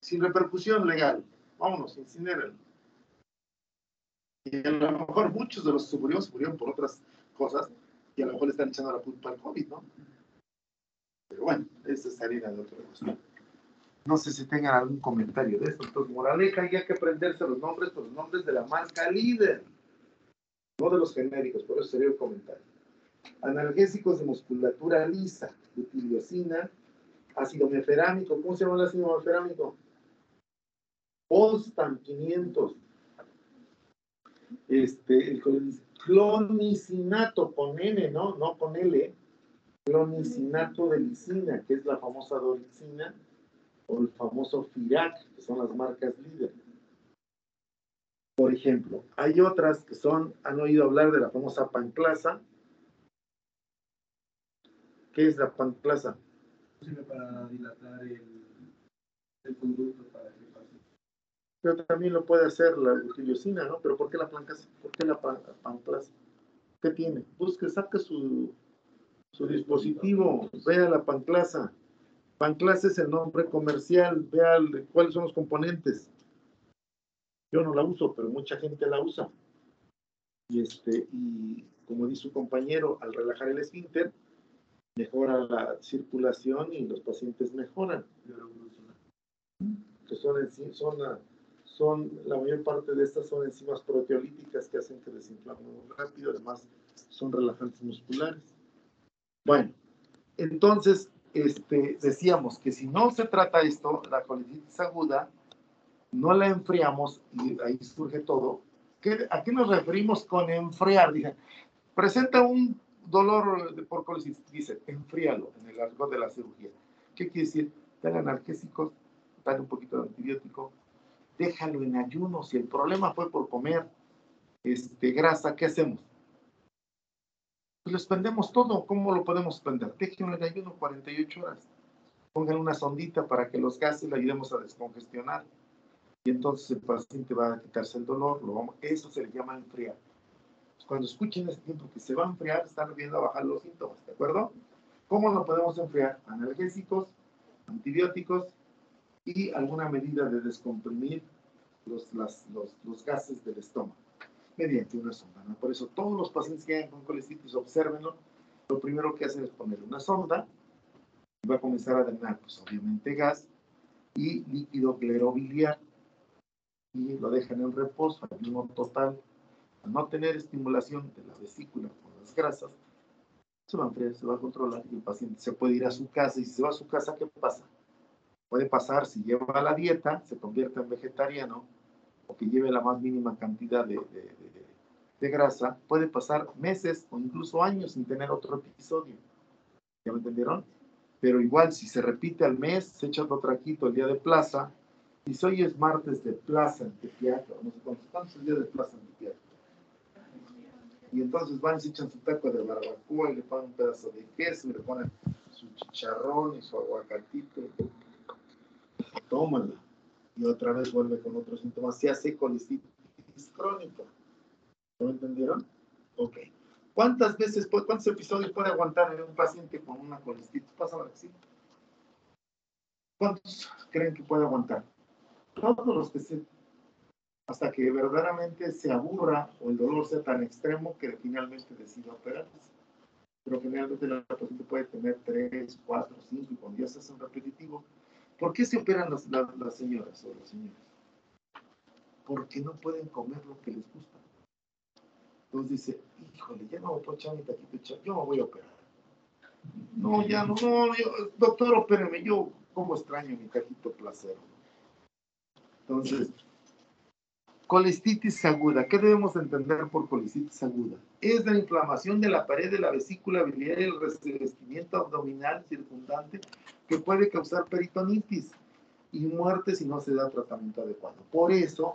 sin repercusión legal. Vámonos, incinérenlo. Y a lo mejor muchos de los que se murieron por otras cosas y a lo mejor le están echando la culpa al COVID, ¿no? Pero bueno, esa es harina de otra cosa. No sé si tengan algún comentario de esto. Entonces, moraleja, hay que aprenderse los nombres por los nombres de la marca líder, no de los genéricos, por eso sería el comentario. Analgésicos de musculatura lisa, butiliocina, ácido meferámico. ¿Cómo se llama el ácido meferámico? Postan 500. El clonicinato con N, ¿no? No con L. Clonicinato de lisina, que es la famosa dorixina, o el famoso Firac, que son las marcas líder. Por ejemplo, hay otras que han oído hablar de la famosa Panclasa. ¿Qué es la Panclasa? Sirve para dilatar el conducto para que pase. Pero también lo puede hacer la guillotina, ¿no? Pero ¿por qué la plancas? ¿Por qué la panclas? ¿Qué tiene? Busque, saque su dispositivo, vea la panclasa. Panclasa es el nombre comercial, vea cuáles son los componentes. Yo no la uso, pero mucha gente la usa. Y como dice su compañero, al relajar el esfínter, mejora la circulación y los pacientes mejoran. Que son la mayor parte de estas son enzimas proteolíticas que hacen que desinflamen muy rápido, además son relajantes musculares. Bueno, entonces decíamos que si no se trata esto, la colitis aguda, no la enfriamos y ahí surge todo. ¿A qué nos referimos con enfriar? Dije, presenta un dolor por colitis, dice, enfríalo en el argot de la cirugía. ¿Qué quiere decir? Dale analgésicos, dale un poquito de antibiótico, déjalo en ayuno. Si el problema fue por comer grasa, ¿qué hacemos? Pues lo expendemos todo. ¿Cómo lo podemos expender? Déjenlo en ayuno 48 horas. Pongan una sondita para que los gases le ayudemos a descongestionar. Y entonces el paciente va a quitarse el dolor. Eso se le llama enfriar. Cuando escuchen este tiempo que se va a enfriar, están viendo a bajar los síntomas, ¿de acuerdo? ¿Cómo lo podemos enfriar? Analgésicos, antibióticos y alguna medida de descomprimir los gases del estómago mediante una sonda, ¿no? Por eso todos los pacientes que hayan con colestitis, obsérvenlo. Lo primero que hacen es poner una sonda y va a comenzar a drenar, pues obviamente gas y líquido clerobiliar y lo dejan en reposo, ayuno total. Al no tener estimulación de la vesícula por las grasas, se va a enfriar, se va a controlar y el paciente se puede ir a su casa. Y si se va a su casa, ¿qué pasa? Puede pasar, si lleva la dieta, se convierte en vegetariano o que lleve la más mínima cantidad de grasa, puede pasar meses o incluso años sin tener otro episodio. ¿Ya me entendieron? Pero igual, si se repite al mes, se echa otro traquito el día de plaza, y si hoy es martes de plaza en Tepeaca, no sé cuántos es el día de plaza en Tepeaca. Y entonces van y se echan su taco de barbacoa y le ponen un pedazo de queso y le ponen su chicharrón y su aguacatito. Tómala. Y otra vez vuelve con otros síntomas. Se hace colitis crónica. ¿Me entendieron? Ok. ¿Cuántos episodios puede aguantar un paciente con una colitis? Pásame así. ¿Cuántos creen que puede aguantar? Todos los que hasta que verdaderamente se aburra o el dolor sea tan extremo que finalmente decida operarse. Pero generalmente la paciente puede tener 3, 4, 5 y con días es un repetitivo. ¿Por qué se operan las señoras o los señores? Porque no pueden comer lo que les gusta. Entonces dice, híjole, ya no me puedo echar mi taquito, yo me voy a operar. No, ya no, doctor, opéreme, yo como extraño mi taquito placero. Entonces, colitis aguda. ¿Qué debemos entender por colitis aguda? Es la inflamación de la pared de la vesícula biliar y el revestimiento abdominal circundante que puede causar peritonitis y muerte si no se da tratamiento adecuado. Por eso,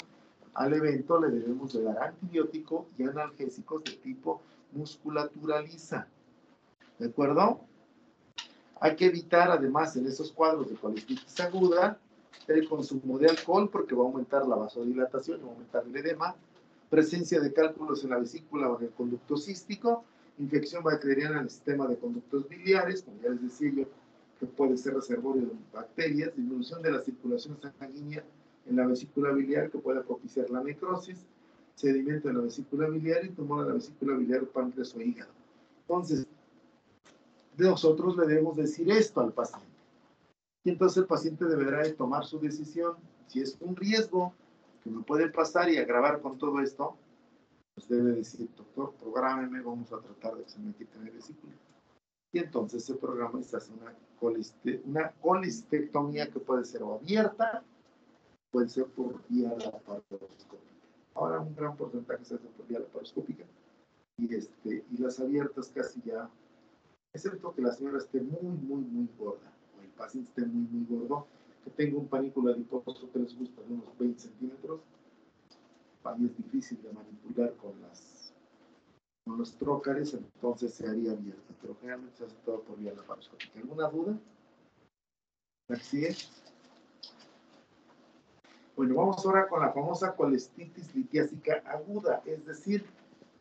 al evento le debemos de dar antibiótico y analgésicos de tipo musculaturaliza. ¿De acuerdo? Hay que evitar, además, en esos cuadros de colitis aguda, el consumo de alcohol porque va a aumentar la vasodilatación, va a aumentar el edema, presencia de cálculos en la vesícula o en el conducto cístico, infección bacteriana en el sistema de conductos biliares, como ya les decía yo, que puede ser reservorio de bacterias, disminución de la circulación sanguínea en la vesícula biliar que puede propiciar la necrosis, sedimento en la vesícula biliar y tumor en la vesícula biliar, páncreas o hígado. Entonces, nosotros le debemos decir esto al paciente. Y entonces el paciente deberá de tomar su decisión. Si es un riesgo que me puede pasar y agravar con todo esto, pues debe decir, doctor, prográmeme, vamos a tratar de que se me quite mi vesícula. Y entonces se programa y se hace una colistectomía que puede ser o abierta, puede ser por vía laparoscópica. Ahora un gran porcentaje se hace por vía laparoscópica y las abiertas casi ya, excepto que la señora esté muy gorda o el paciente esté muy gordo, que tenga un panículo adiposo que les gusta de unos 20 centímetros, para mí es difícil de manipular con los trócares, entonces se haría abierta, pero generalmente se hace todo por vía laparoscópica. ¿Alguna duda? ¿La que sigue? Bueno, vamos ahora con la famosa colestitis litiásica aguda, es decir,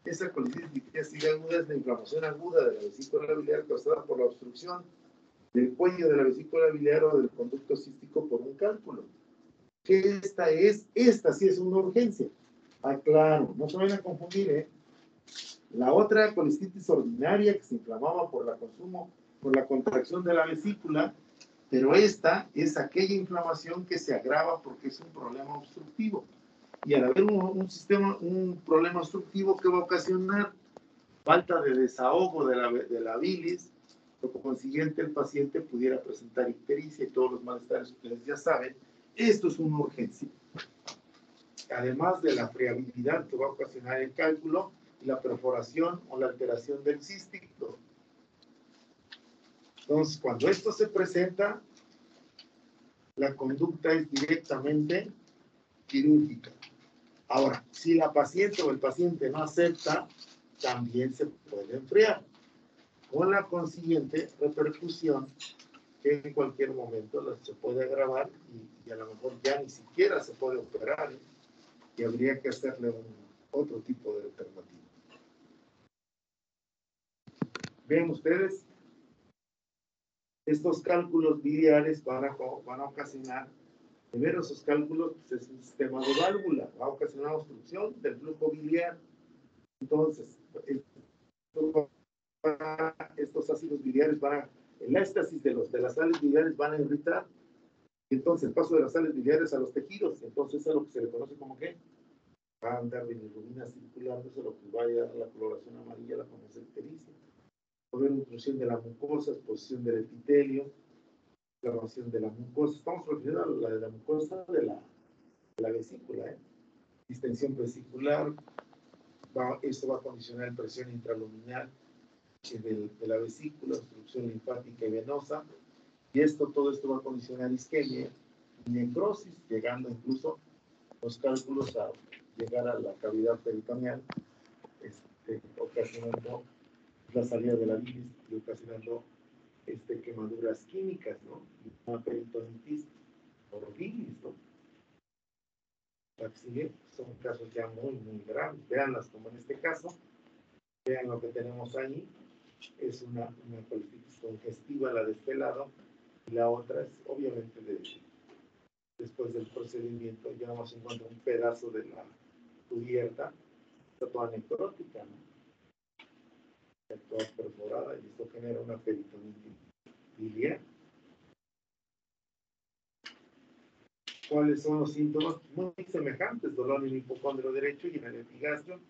esa colestitis litiásica aguda es la inflamación aguda de la vesícula biliar causada por la obstrucción del cuello de la vesícula biliar o del conducto cístico por un cálculo. ¿Qué esta es? Esta sí es una urgencia. Ah, claro, no se vayan a confundir, ¿eh? La otra colestitis ordinaria que se inflamaba por la contracción de la vesícula, pero esta es aquella inflamación que se agrava porque es un problema obstructivo. Y al haber un problema obstructivo, ¿qué va a ocasionar? Falta de desahogo de la bilis, por consiguiente el paciente pudiera presentar ictericia y todos los malestares que ustedes ya saben. Esto es una urgencia. Además de la friabilidad que va a ocasionar el cálculo y la perforación o la alteración del cístico. Entonces, cuando esto se presenta, la conducta es directamente quirúrgica. Ahora, si la paciente o el paciente no acepta, también se puede enfriar, con la consiguiente repercusión que en cualquier momento se puede agravar y a lo mejor ya ni siquiera se puede operar, ¿eh? Y habría que hacerle otro tipo de alternativa. Ven ustedes, estos cálculos biliares van a ocasionar, primero esos cálculos, pues es un sistema de válvula, va a ocasionar obstrucción del flujo biliar. Entonces, estos ácidos biliares la éstasis de las sales biliares van a irritar, y entonces el paso de las sales biliares a los tejidos, entonces es lo que se le conoce como ¿qué? Va a andar bilirrubina circulando, eso es lo que va a llevar a la coloración amarilla, la famosa ictericia. Va a haber intrusión de la mucosa, exposición del epitelio, inflamación de la mucosa. Estamos refiriendo a la de la mucosa de la vesícula, ¿eh? Distensión vesicular, esto va a condicionar presión intraluminal de la vesícula, obstrucción linfática y venosa, y todo esto va a condicionar isquemia y necrosis, llegando incluso los cálculos a llegar a la cavidad peritoneal, ocasionando la salida de la bilis y ocasionando quemaduras químicas, ¿no? Una peritonitis por bilis, ¿no? La que sigue son casos ya muy, muy graves. Veanlas como en este caso. Vean lo que tenemos ahí. Es una colitis congestiva la de este lado. Y la otra es, obviamente, después del procedimiento, ya vamos a encontrar un pedazo de la cubierta. Está toda necrótica, ¿no? Está toda perforada y esto genera una peritonitis biliar. ¿Cuáles son los síntomas? Muy semejantes: dolor en el hipocondrio derecho y en el epigastrio,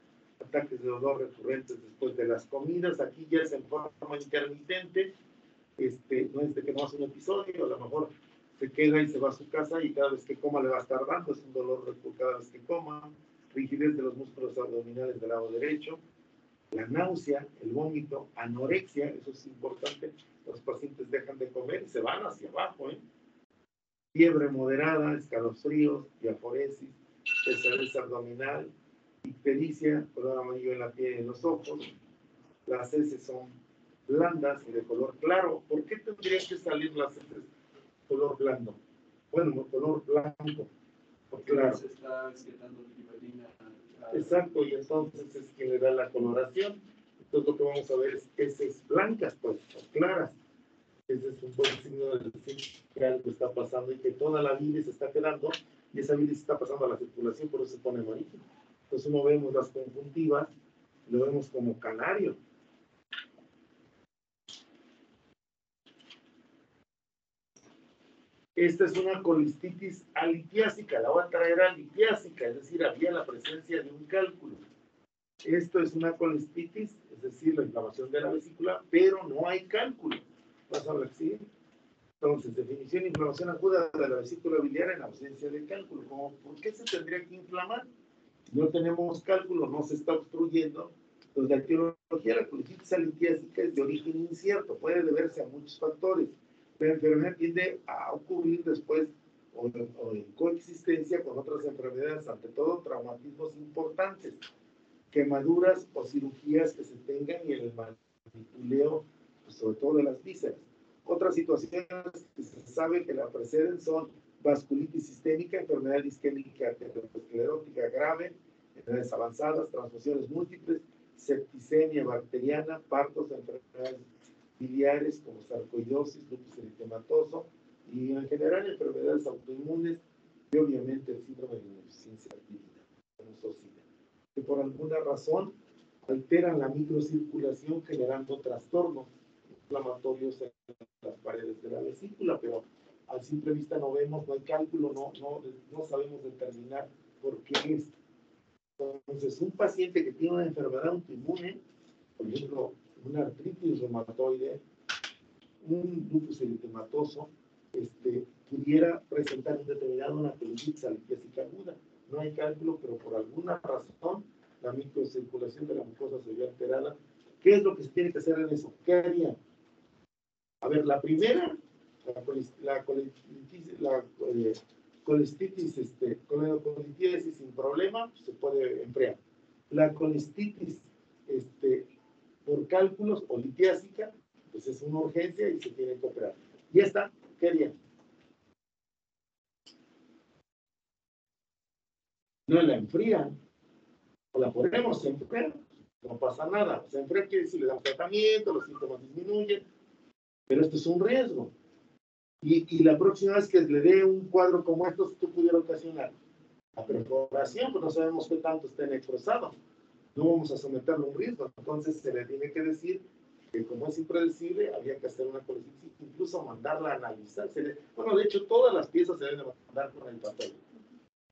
ataques de dolor recurrentes después de las comidas. Aquí ya es en forma intermitente, no es de que no hace un episodio, a lo mejor se queda y se va a su casa y cada vez que coma le va a estar dando, es un dolor recurrente cada vez que coma, rigidez de los músculos abdominales del lado derecho, la náusea, el vómito, anorexia, eso es importante, los pacientes dejan de comer y se van hacia abajo, fiebre moderada, escalofríos, diaforesis, pesadez abdominal, ictericia, color amarillo en la piel y en los ojos. Las heces son blandas y de color claro. ¿Por qué tendrían que salir las heces color blando? Bueno, color blanco. Porque claro. se está excretando fibrilina. Exacto, y entonces es quien le da la coloración. Entonces lo que vamos a ver es heces blancas, pues, o claras. Ese es un buen signo de decir que algo está pasando y que toda la bilis se está quedando y esa bilis está pasando a la circulación, por eso se pone amarillo. Entonces no vemos las conjuntivas, lo vemos como canario. Esta es una colistitis alitiásica, la otra era litiásica, es decir, había la presencia de un cálculo. Esto es una colistitis, es decir, la inflamación de la vesícula, pero no hay cálculo. Vas a ver, ¿sí? Entonces, definición de inflamación aguda de la vesícula biliar en ausencia de cálculo. ¿Por qué se tendría que inflamar? Si no tenemos cálculo, no se está obstruyendo. Entonces, la etiología de la colitis alitiásica es de origen incierto, puede deberse a muchos factores. La enfermedad tiende a ocurrir después o en coexistencia con otras enfermedades, ante todo traumatismos importantes, quemaduras o cirugías que se tengan y en el manipuleo, pues, sobre todo de las vísceras. Otras situaciones que se sabe que la preceden son vasculitis sistémica, enfermedad isquémica aterosclerótica grave, enfermedades avanzadas, transfusiones múltiples, septicemia bacteriana, partos de enfermedades biliares como sarcoidosis, lupus eritematoso y en general enfermedades autoinmunes y obviamente el síndrome de insuficiencia adquirida, que por alguna razón alteran la microcirculación generando trastornos inflamatorios en las paredes de la vesícula, pero a simple vista no vemos, no hay cálculo, no sabemos determinar por qué es. Entonces, un paciente que tiene una enfermedad autoinmune, por ejemplo, una artritis reumatoide, un lupus eritematoso, pudiera presentar un determinado una colitis alistésica aguda. No hay cálculo, pero por alguna razón la microcirculación de la mucosa se ve alterada. ¿Qué es lo que se tiene que hacer en eso? ¿Qué harían? A ver, la primera, colestitis sin problema, se puede emplear. La colestitis por cálculos o litiásica, pues es una urgencia y se tiene que operar. Y esta, ¿qué harían? No la enfrían, o la ponemos en enfriar, no pasa nada. Se enfría quiere decir, le dan tratamiento, los síntomas disminuyen, pero esto es un riesgo. Y la próxima vez que le dé un cuadro como estos, ¿qué pudiera ocasionar? La perforación, pues no sabemos qué tanto esté necrosado. No vamos a someterlo a un riesgo. Entonces se le tiene que decir que como es impredecible, había que hacer una colestitis, incluso mandarla a analizar. Bueno, de hecho, todas las piezas se deben mandar con el papel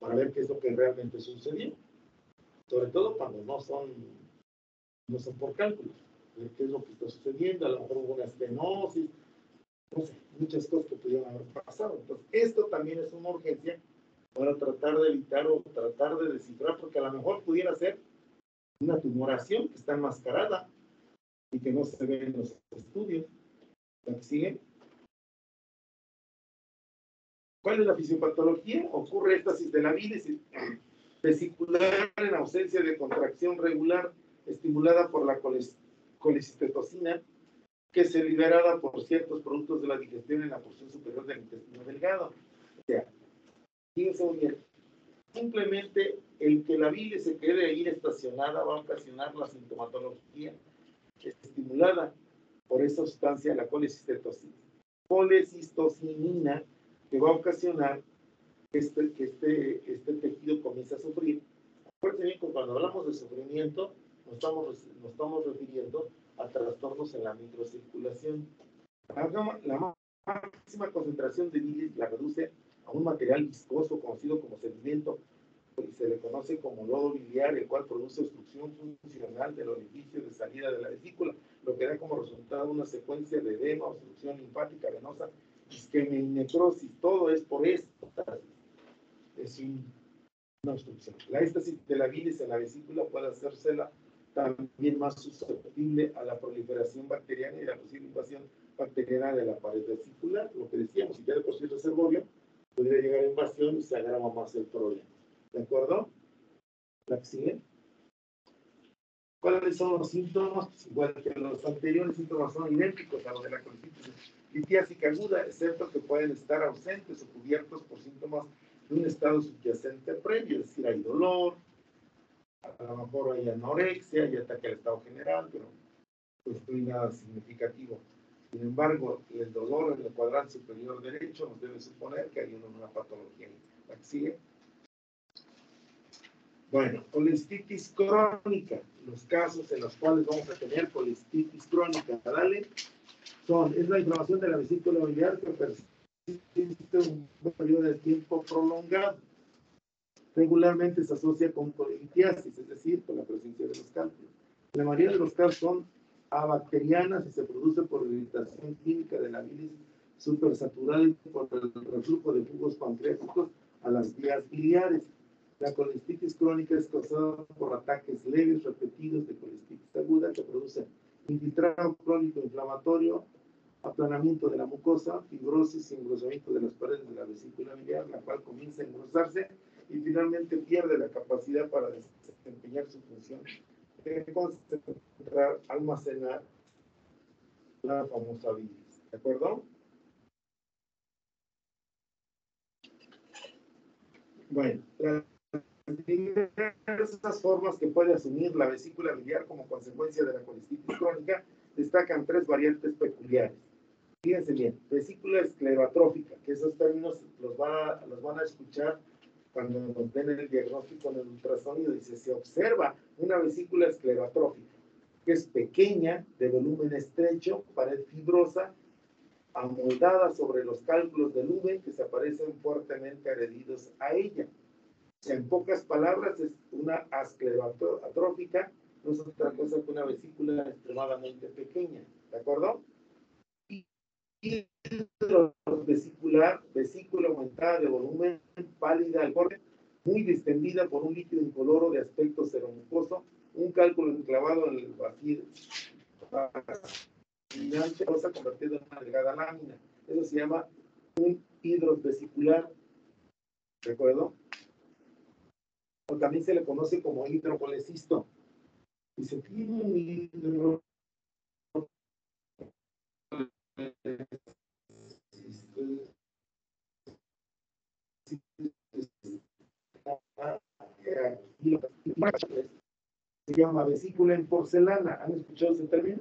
para ver qué es lo que realmente sucedió. Sobre todo cuando no son por cálculos. Ver qué es lo que está sucediendo. A lo mejor hubo una estenosis. No sé, muchas cosas que pudieron haber pasado. Entonces, esto también es una urgencia para tratar de evitar o tratar de descifrar, porque a lo mejor pudiera ser una tumoración que está enmascarada y que no se ve en los estudios. ¿La que sigue? ¿Cuál es la fisiopatología? Ocurre éstasis de la bilis vesicular en ausencia de contracción regular estimulada por la colecistecina, que es liberada por ciertos productos de la digestión en la porción superior del intestino delgado. O sea, fíjense muy bien, simplemente el que la bilis se quede ahí estacionada va a ocasionar la sintomatología estimulada por esa sustancia, la colecistocinina, que va a ocasionar que este tejido comience a sufrir. Acuérdense bien que cuando hablamos de sufrimiento, nos estamos refiriendo a trastornos en la microcirculación. La máxima concentración de bilis la reduce a un material viscoso conocido como sedimento y se le conoce como lodo biliar, el cual produce obstrucción funcional del orificio de salida de la vesícula, lo que da como resultado una secuencia de edema, obstrucción linfática venosa, isquemia y necrosis. Todo es por esto. Es una obstrucción. La éstasis de la bilis en la vesícula puede hacérsela también más susceptible a la proliferación bacteriana y la posible invasión bacteriana de la pared vesicular. Lo que decíamos, si ya de por sí reservorio, podría llegar a invasión y se agrava más el problema. ¿De acuerdo? ¿La que sigue? ¿Cuáles son los síntomas? Pues igual que los anteriores, síntomas son idénticos a los de la colestitis litiásica aguda, excepto que pueden estar ausentes o cubiertos por síntomas de un estado subyacente previo, es decir, hay dolor, a lo mejor hay anorexia, hay ataque al estado general, pero pues no hay nada significativo. Sin embargo, el dolor en el cuadrante superior derecho nos debe suponer que hay una patología. ¿La que sigue? Bueno, colestitis crónica. Los casos en los cuales vamos a tener colestitis crónica, ¿vale? Es la inflamación de la vesícula biliar que persiste un periodo de tiempo prolongado. Regularmente se asocia con colitiasis, es decir, con la presencia de los cálculos. La mayoría de los casos son abacterianas y se produce por irritación química de la bilis supersaturada y por el reflujo de jugos pancreáticos a las vías biliares. La colestitis crónica es causada por ataques leves repetidos de colestitis aguda que producen infiltrado crónico inflamatorio, aplanamiento de la mucosa, fibrosis y engrosamiento de las paredes de la vesícula biliar, la cual comienza a engrosarse y finalmente pierde la capacidad para desempeñar su función de concentrar, almacenar la famosa bilis. ¿De acuerdo? Bueno, las diversas formas que puede asumir la vesícula biliar como consecuencia de la colestitis crónica destacan tres variantes peculiares. Fíjense bien, vesícula esclerotrófica, que esos términos los van a escuchar cuando nos den el diagnóstico en el ultrasonido. Dice, se observa una vesícula esclerotrófica, que es pequeña, de volumen estrecho, pared fibrosa, amoldada sobre los cálculos del V que se aparecen fuertemente adheridos a ella. En pocas palabras, es una esclerotrófica, no es otra cosa que una vesícula extremadamente pequeña, ¿de acuerdo? Y vesicular, vesícula aumentada de volumen, pálida al borde, muy distendida por un líquido incoloro de aspecto ceromucoso, un cálculo enclavado en el vacío cosa convertido en una delgada lámina. Eso se llama un hidrovesicular, ¿de acuerdo? O también se le conoce como hidrocolecisto. Y se tiene un hidro se llama vesícula en porcelana. ¿Han escuchado ese término?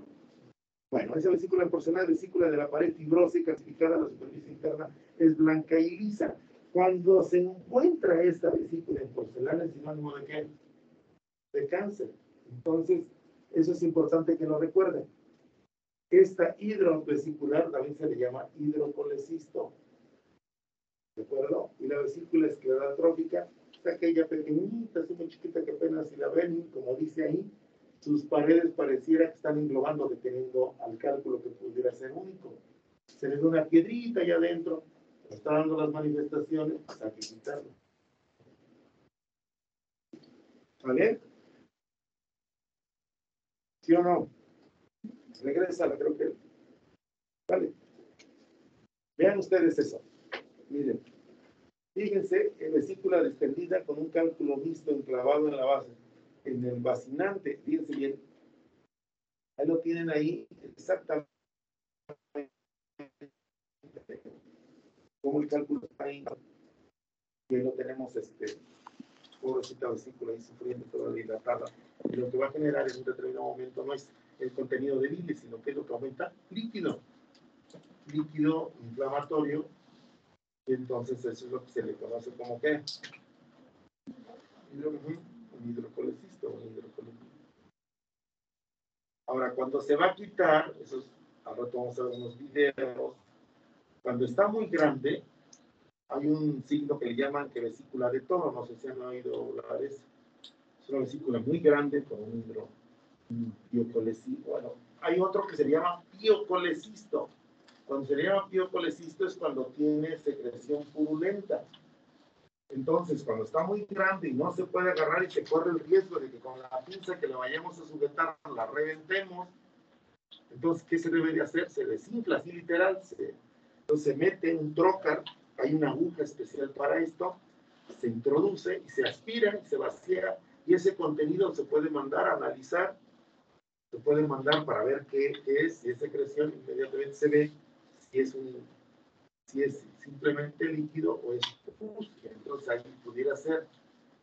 Bueno, esa vesícula en porcelana, vesícula de la pared fibrosa y calcificada, la superficie interna es blanca y lisa. Cuando se encuentra esta vesícula en porcelana, ¿es sinónimo de qué? De cáncer. Entonces, eso es importante que lo recuerden. Esta hidrovesicular también se le llama hidrocolecisto. ¿De acuerdo? Y la vesícula esclerotrófica es aquella pequeñita, súper chiquita que apenas si la ven, como dice ahí, sus paredes pareciera que están englobando, deteniendo al cálculo que pudiera ser único. Se le da una piedrita allá adentro, está dando las manifestaciones, pues hay que quitarlo. ¿Vale? ¿Sí o no? Regrésala, creo que. Vale. Vean ustedes eso. Miren. Fíjense, en vesícula distendida con un cálculo mixto enclavado en la base. En el vacinante, fíjense bien. Ahí lo tienen ahí exactamente. Como el cálculo está ahí. Que lo tenemos, pobrecita vesícula ahí sufriendo toda la hidratada. Y lo que va a generar en un determinado momento no es el contenido de bilis, sino que es lo que aumenta líquido. Líquido inflamatorio. Y entonces eso es lo que se le conoce como ¿qué? Un hidrocolecisto, un hidrocolecisto. Ahora, cuando se va a quitar, al rato vamos a ver unos videos, cuando está muy grande, hay un signo que le llaman que vesícula de toro, no sé si han oído hablar de eso. Es una vesícula muy grande con un piocolecisto. Bueno, hay otro que se llama piocolecisto. Cuando se llama piocolecisto es cuando tiene secreción purulenta. Entonces, cuando está muy grande y no se puede agarrar y se corre el riesgo de que con la pinza que le vayamos a sujetar la reventemos, entonces, ¿qué se debe de hacer? Se desinfla, así literal. Entonces, se mete un trocar, hay una aguja especial para esto, se introduce y se aspira y se vacía, y ese contenido se puede mandar a analizar, se puede mandar para ver qué es, si es secreción, inmediatamente se ve si es simplemente líquido o es pus. Entonces ahí pudiera ser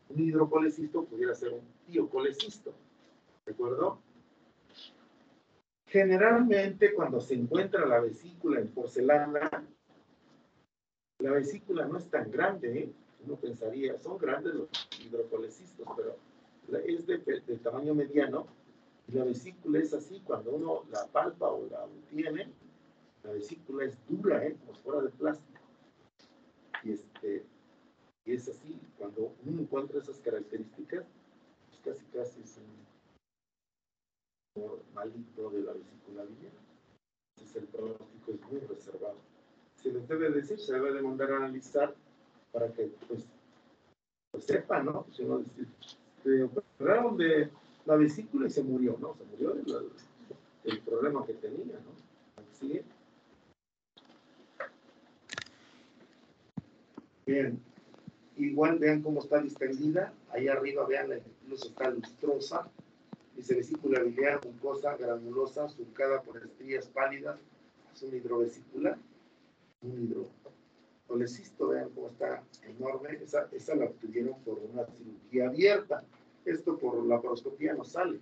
un hidrocolecisto, pudiera ser un piocolecisto. ¿De acuerdo? Generalmente cuando se encuentra la vesícula en porcelana, la vesícula no es tan grande, ¿eh? Uno pensaría, son grandes los hidrocolecistos, pero es de tamaño mediano, y la vesícula es así, cuando uno la palpa o la obtiene, la vesícula es dura, como si fuera de plástico. Y es así, cuando uno encuentra esas características, pues casi es un maligno de la vesícula biliar. Entonces el pronóstico es muy reservado. Se les debe decir, se debe de mandar a analizar para que pues sepan, ¿no? Si uno se operaron de la vesícula y se murió, ¿no? Se murió del problema que tenía, ¿no? ¿Sí? Bien. Igual vean cómo está distendida. Ahí arriba vean, incluso está lustrosa. Dice vesícula biliar, mucosa, granulosa, surcada por estrías pálidas. Es un hidrovesicular. Un hidro. colecisto, vean cómo está enorme, esa la obtuvieron por una cirugía abierta. Esto por laparoscopía no sale.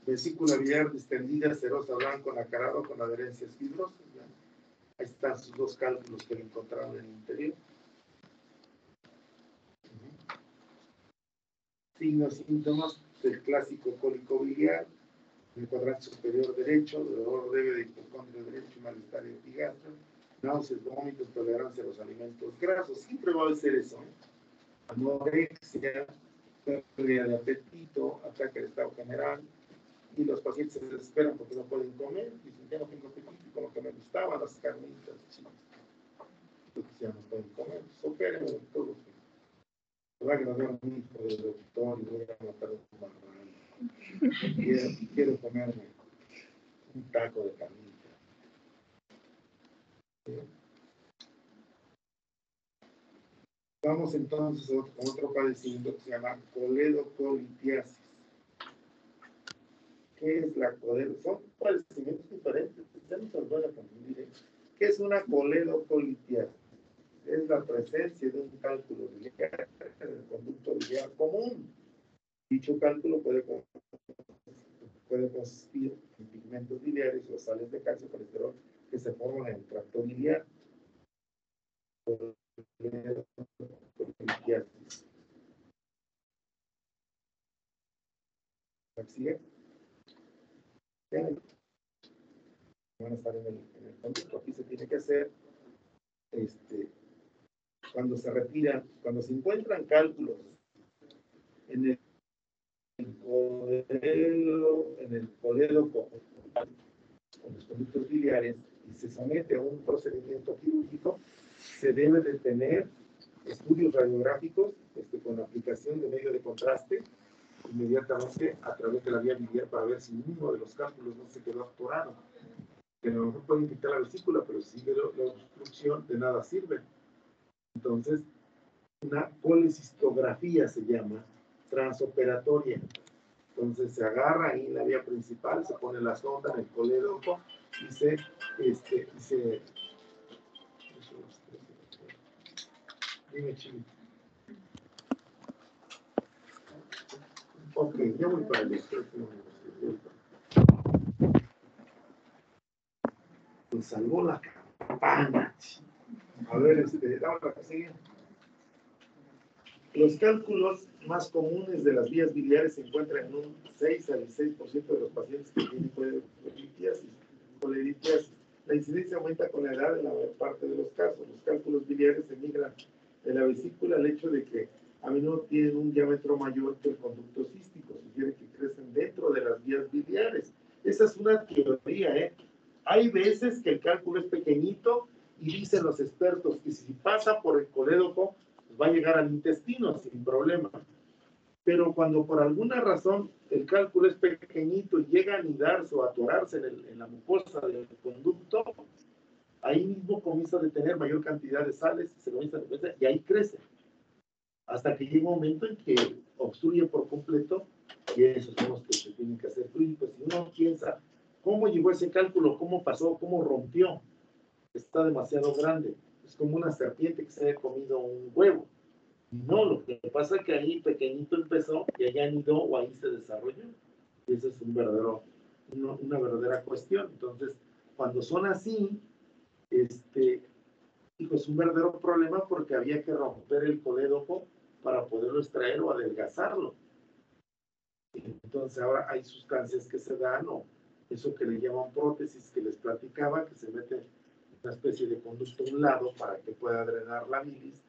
Vesícula biliar distendida, serosa, blanco, nacarado, con adherencias fibrosas. ¿Ya? Ahí están sus dos cálculos que le encontraron en el interior. Signos, síntomas del clásico cólico biliar. En el cuadrante superior derecho, dolor leve de hipocondrio derecho, malestar y epigastro, náuseas, vómitos, tolerancia a los alimentos grasos. Siempre va a ser eso, ¿eh? Anorexia, pérdida de apetito, ataque al estado general, y los pacientes se desesperan porque no pueden comer, dicen, ya no tengo apetito, con lo que me gustaban las carnitas, chicos. Entonces ya no pueden comer, superen todo. ¿Verdad que nos veo un hijo del doctor y voy a matar un marrano? Quiero comerme un taco de carnita. ¿Sí? Vamos entonces a otro padecimiento que se llama coledocolitiasis. ¿Qué es la coledocolitiasis? Son padecimientos diferentes. Ya no se los voy a confundir. ¿Qué es una coledocolitiasis? Es la presencia de un cálculo biliar en el conducto biliar común. Dicho cálculo puede consistir en pigmentos biliares o sales de calcio colesterol que se forman en el tracto biliar. ¿Sigue? Van a estar en el conducto. Aquí se tiene que hacer cuando se retiran, cuando se encuentran cálculos en el coledo con los conductos biliares y se somete a un procedimiento quirúrgico, se debe de tener estudios radiográficos con la aplicación de medio de contraste inmediatamente a través de la vía biliar para ver si uno de los cálculos no se quedó atorado. Que a lo mejor puede indicar la vesícula, pero si sigue la obstrucción, de nada sirve. Entonces, una colecistografía se llama, transoperatoria. Entonces se agarra ahí en la vía principal, se pone la sonda en el colédoco y se dime, Chile. Ok, ya voy para el pues salvó la campana. A ver, dame la que sigue. Los cálculos más comunes de las vías biliares se encuentran en un 6 al 16% de los pacientes que tienen coleditiasis. La incidencia aumenta con la edad en la mayor parte de los casos. Los cálculos biliares emigran de la vesícula al hecho de que a menudo tienen un diámetro mayor que el conducto cístico, sugiere que crecen dentro de las vías biliares. Esa es una teoría, ¿eh? Hay veces que el cálculo es pequeñito y dicen los expertos que si pasa por el colédoco va a llegar al intestino sin problema. Pero cuando por alguna razón el cálculo es pequeñito y llega a anidarse o a atorarse en la mucosa del conducto, ahí mismo comienza a tener mayor cantidad de sales y se comienza a crecer y ahí crece. Hasta que llega un momento en que obstruye por completo y esos son los que se tienen que hacer clínicos. Si uno piensa, ¿cómo llegó ese cálculo? ¿Cómo pasó? ¿Cómo rompió? Está demasiado grande. Es como una serpiente que se haya comido un huevo. No, lo que pasa es que ahí pequeñito empezó y allá anidó o ahí se desarrolló. Y esa es una verdadera cuestión. Entonces, cuando son así, es un verdadero problema porque había que romper el colédoco para poderlo extraer o adelgazarlo. Entonces ahora hay sustancias que se dan, o eso que le llaman prótesis que les platicaba, que se mete una especie de conducto a un lado para que pueda drenar la bilis,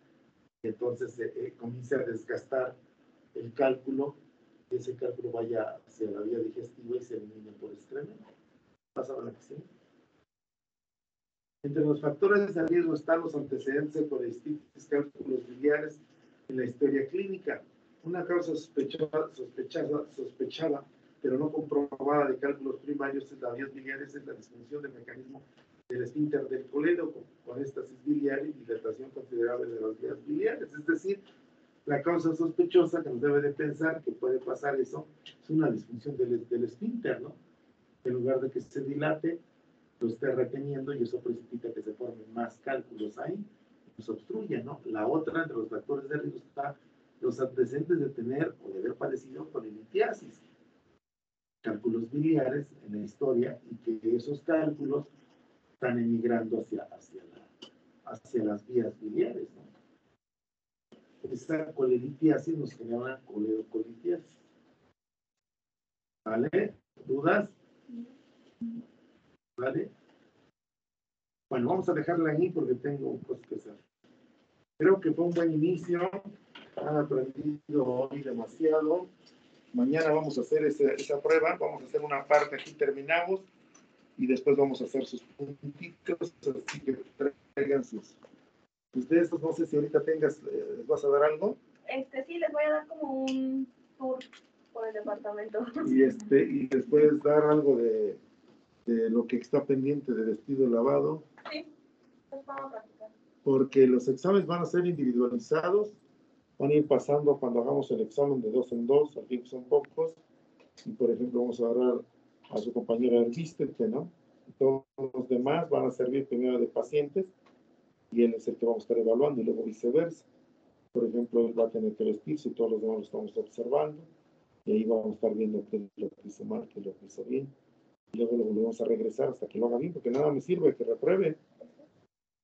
y entonces comienza a desgastar el cálculo, y ese cálculo vaya hacia la vía digestiva y se elimine por excremento. ¿Pasa a la que sigue? Entre los factores de riesgo están los antecedentes de colestitis, cálculos biliares en la historia clínica. Una causa sospechada, pero no comprobada de cálculos primarios en las vías biliares es la disfunción del mecanismo del esfínter del colédoco, con estasis biliar y dilatación considerable de las vías biliares. Es decir, la causa sospechosa que nos debe de pensar que puede pasar eso es una disfunción del esfínter, ¿no? En lugar de que se dilate, lo esté reteniendo y eso precipita que se formen más cálculos ahí, nos obstruye, ¿no? La otra, entre los factores de riesgo, está los antecedentes de tener o de haber padecido colelitiasis, cálculos biliares en la historia, y que esos cálculos están emigrando hacia las vías biliares, ¿no? Esta colelitiasis nos genera una coledocolitiasis. ¿Vale? ¿Dudas? ¿Vale? Bueno, vamos a dejarla ahí porque tengo cosas que hacer. Creo que fue un buen inicio. Han aprendido hoy demasiado. Mañana vamos a hacer esa prueba. Vamos a hacer una parte, aquí terminamos. Y después vamos a hacer sus puntitos. Así que traigan sus... Ustedes, no sé si ahorita les vas a dar algo. Sí, les voy a dar como un tour por el departamento. Y les puedes dar algo de lo que está pendiente de vestido lavado. Sí, pues vamos a practicar. Porque los exámenes van a ser individualizados, van a ir pasando cuando hagamos el examen de 2 en 2, aquí son pocos, y por ejemplo vamos a agarrar a su compañera vístete, ¿no? Todos los demás van a servir primero de pacientes, y él es el que vamos a estar evaluando, y luego viceversa. Por ejemplo, él va a tener que vestirse, y todos los demás lo estamos observando, y ahí vamos a estar viendo qué es lo que hizo mal, qué es lo que hizo bien. Y luego lo volvemos a regresar hasta que lo haga bien, porque nada me sirve que repruebe.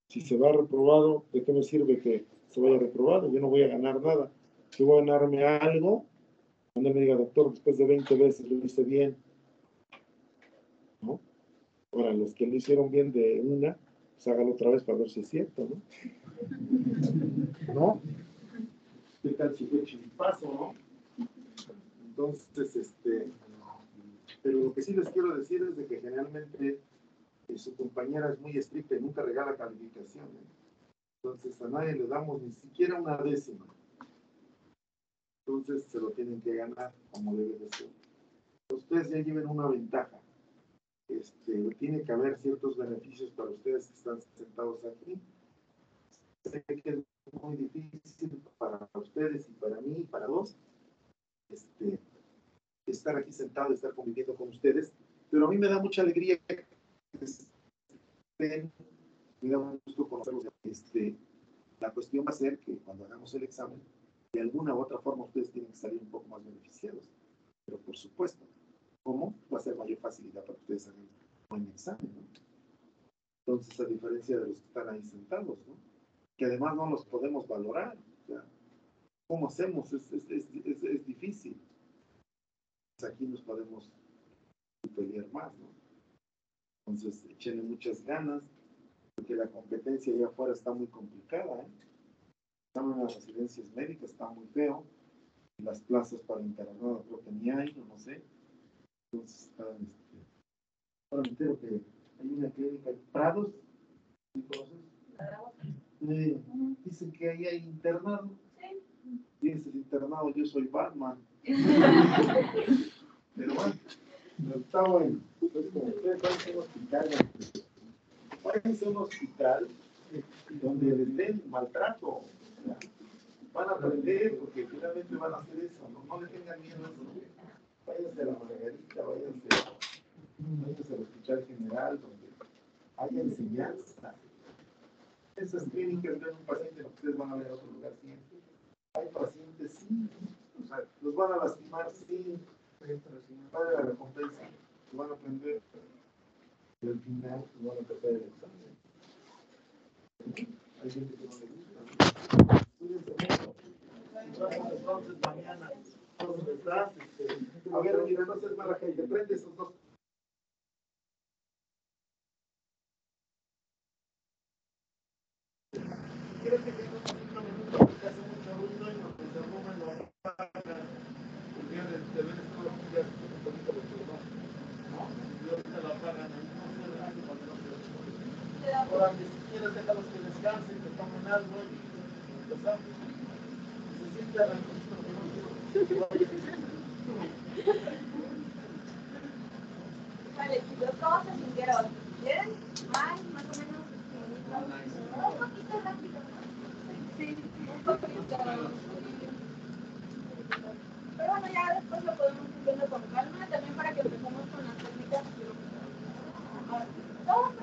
Si se va reprobado, ¿de qué me sirve que se vaya reprobado? Yo no voy a ganar nada. Yo voy a ganarme algo cuando él me diga, doctor, después de 20 veces lo hice bien, ¿no? Ahora, los que lo hicieron bien de una, pues hágalo otra vez para ver si es cierto, ¿no? ¿No? ¿Qué tal si fue chiripazo, no? Entonces, pero lo que sí les quiero decir es de que generalmente su compañera es muy estricta y nunca regala calificación, ¿eh? Entonces a nadie le damos ni siquiera una décima. Entonces se lo tienen que ganar como debe de ser. Ustedes ya lleven una ventaja. Tiene que haber ciertos beneficios para ustedes que están sentados aquí. Sé que es muy difícil para ustedes y para mí y para vos. Estar aquí sentado y estar conviviendo con ustedes, pero a mí me da mucha alegría que estén, me da gusto conocerlos. La cuestión va a ser que cuando hagamos el examen, de alguna u otra forma ustedes tienen que salir un poco más beneficiados, pero por supuesto, ¿cómo? Va a ser mayor facilidad para que ustedes hagan un buen examen, ¿no? Entonces, a diferencia de los que están ahí sentados, ¿no? Que además no los podemos valorar, o sea, ¿cómo hacemos? Es difícil. Aquí nos podemos pelear más, ¿no? Entonces, échenle muchas ganas, porque la competencia allá afuera está muy complicada, ¿eh? Están en las residencias médicas, está muy feo. Las plazas para internado creo que ni hay, no sé. Entonces, ahora me entero que hay una clínica en Prados, ¿sí conoces? Dicen que ahí hay internado. Sí. Y ese internado, yo soy Batman. Pero bueno, está bueno. Entonces, como ustedes van a un hospital, váyanse a un hospital donde les den maltrato. Van a aprender porque finalmente van a hacer eso. No le tengan miedo a eso. Váyanse a la Margarita, váyanse al hospital general, donde haya enseñanza. Esas clínicas ven un paciente, ustedes van a ver a otro lugar siempre. Hay pacientes, sí. O sea, los van a lastimar, sí. Van a la recompensa, van a aprender. Y al final van a pasar el examen. Hay gente que no le gusta. Entonces mañana, ¿dónde estás? A ver, mira, no seas mala gente, prende esos dos. Quiero que tengas 5 minutos porque hace mucho ruido y nos desarruma y nos apaga. Porque deben estar los días un poquito bochornosos, ¿no? Y ahorita lo apagan ahí, no se le hace cuando no se les pone. Ahora, ni siquiera déjalos que descansen, que tomen algo y empezamos. Se siente a la Vale, chicos, ¿cómo se sintieron? ¿Bien? ¿Mal? ¿Más o menos? Un poquito rápido, ¿no? Sí, un poquito. Pero bueno, ya después lo podemos ir viendo con calma, también para que empecemos con las técnicas. Todos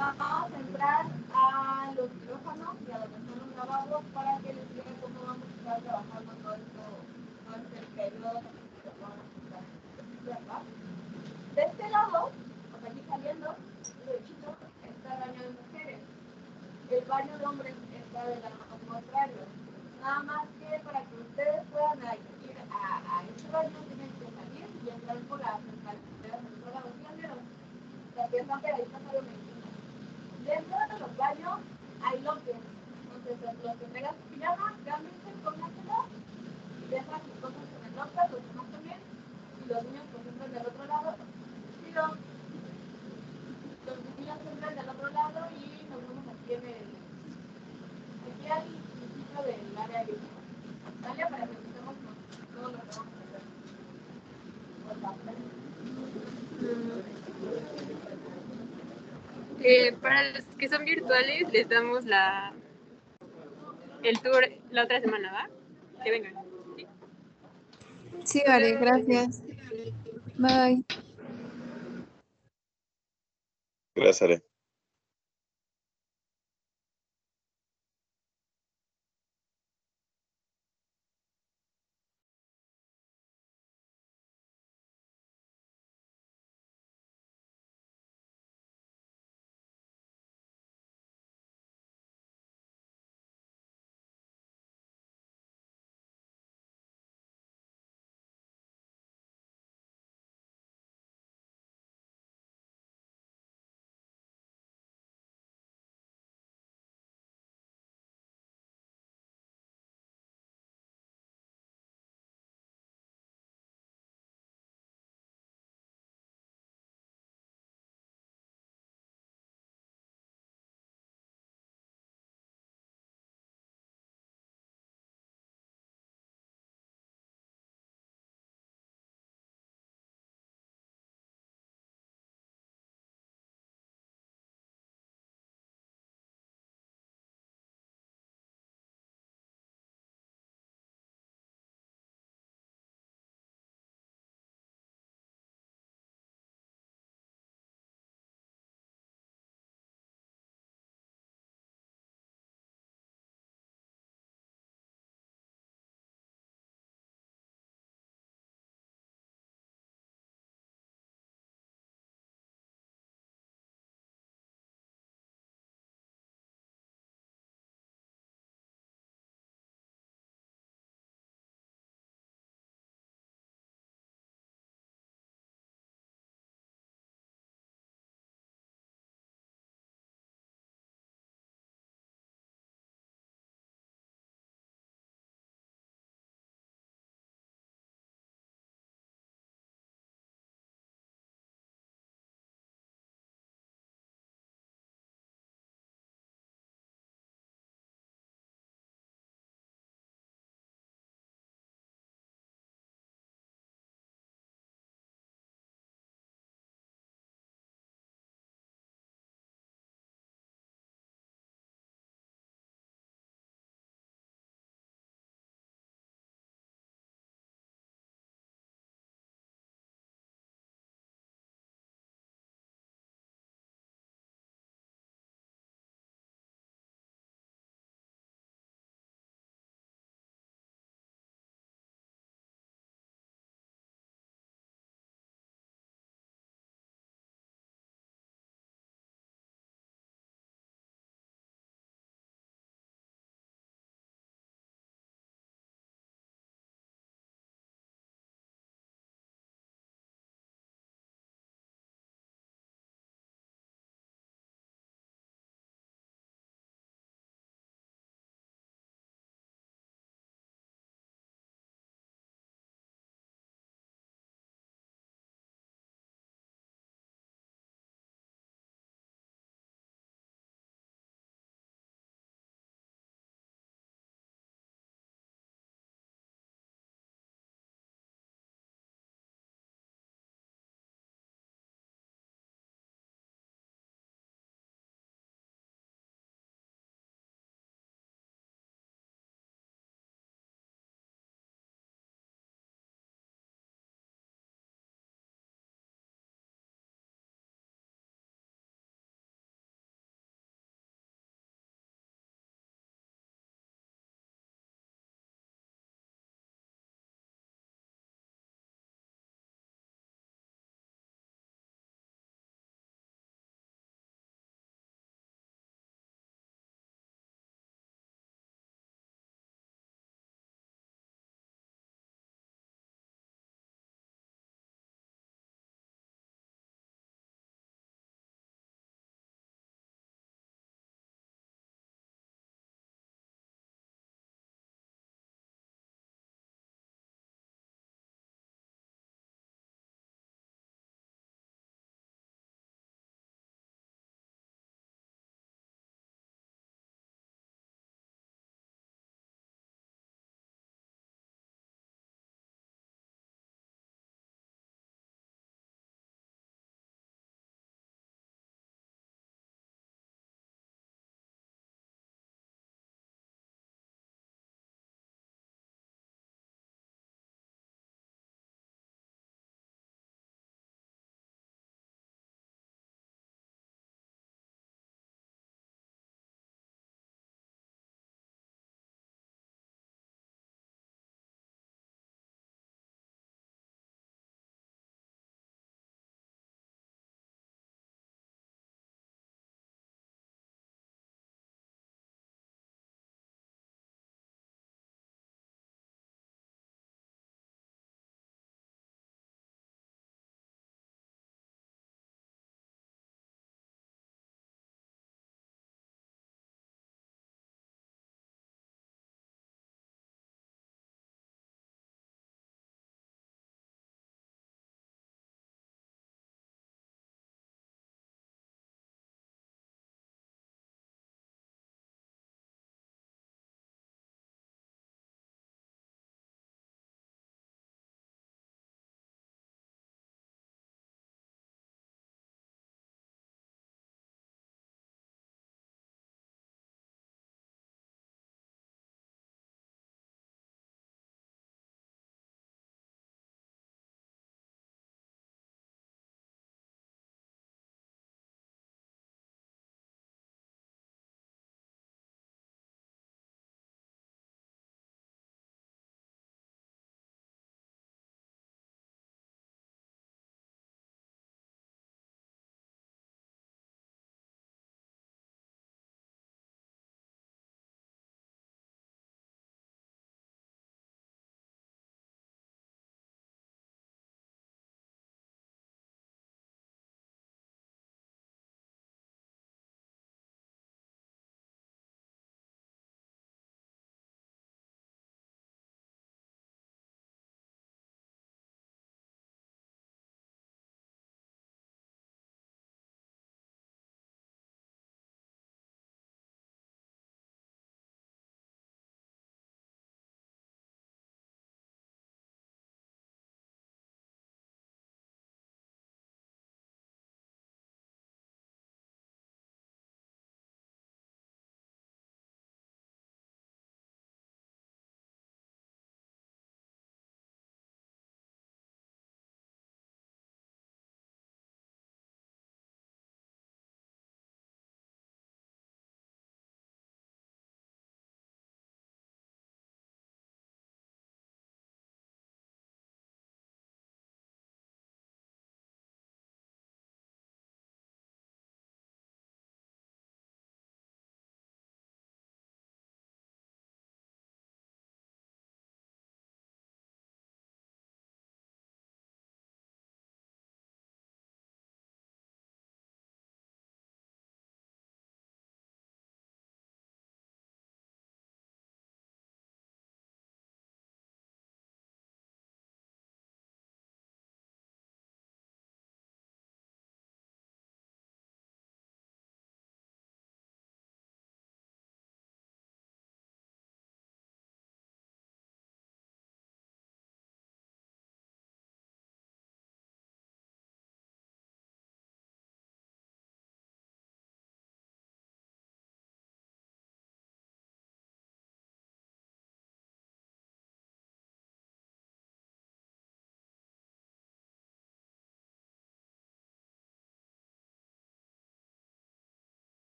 vamos a entrar a los quirófanos y a donde están los lavabos para que les diga cómo vamos a estar trabajando todo este periodo que vamos a estar, ¿verdad? De este lado, pues aquí saliendo, derechito, está el baño de mujeres. El baño de hombres está del lado contrario. Nada más que para que ustedes puedan ir a este baño tienen que salir y entrar por las escaleras del otro lado. La pieza pegadita sobre medicina. Dentro de los baños hay lockers. Entonces, los que tengan su pijama, cámbiense, póngansela y dejan sus cosas en el locker, los demás también. Y los niños pues entran del otro lado. Y los niños entran del otro lado y nos vemos aquí aquí al principio del área de ¿vale? Para que empecemos con todo lo que vamos a hacer. Por favor. Para los que son virtuales, les damos el tour la otra semana, ¿va? Que vengan. Sí, Sí, vale, gracias. Bye. Gracias, Ale.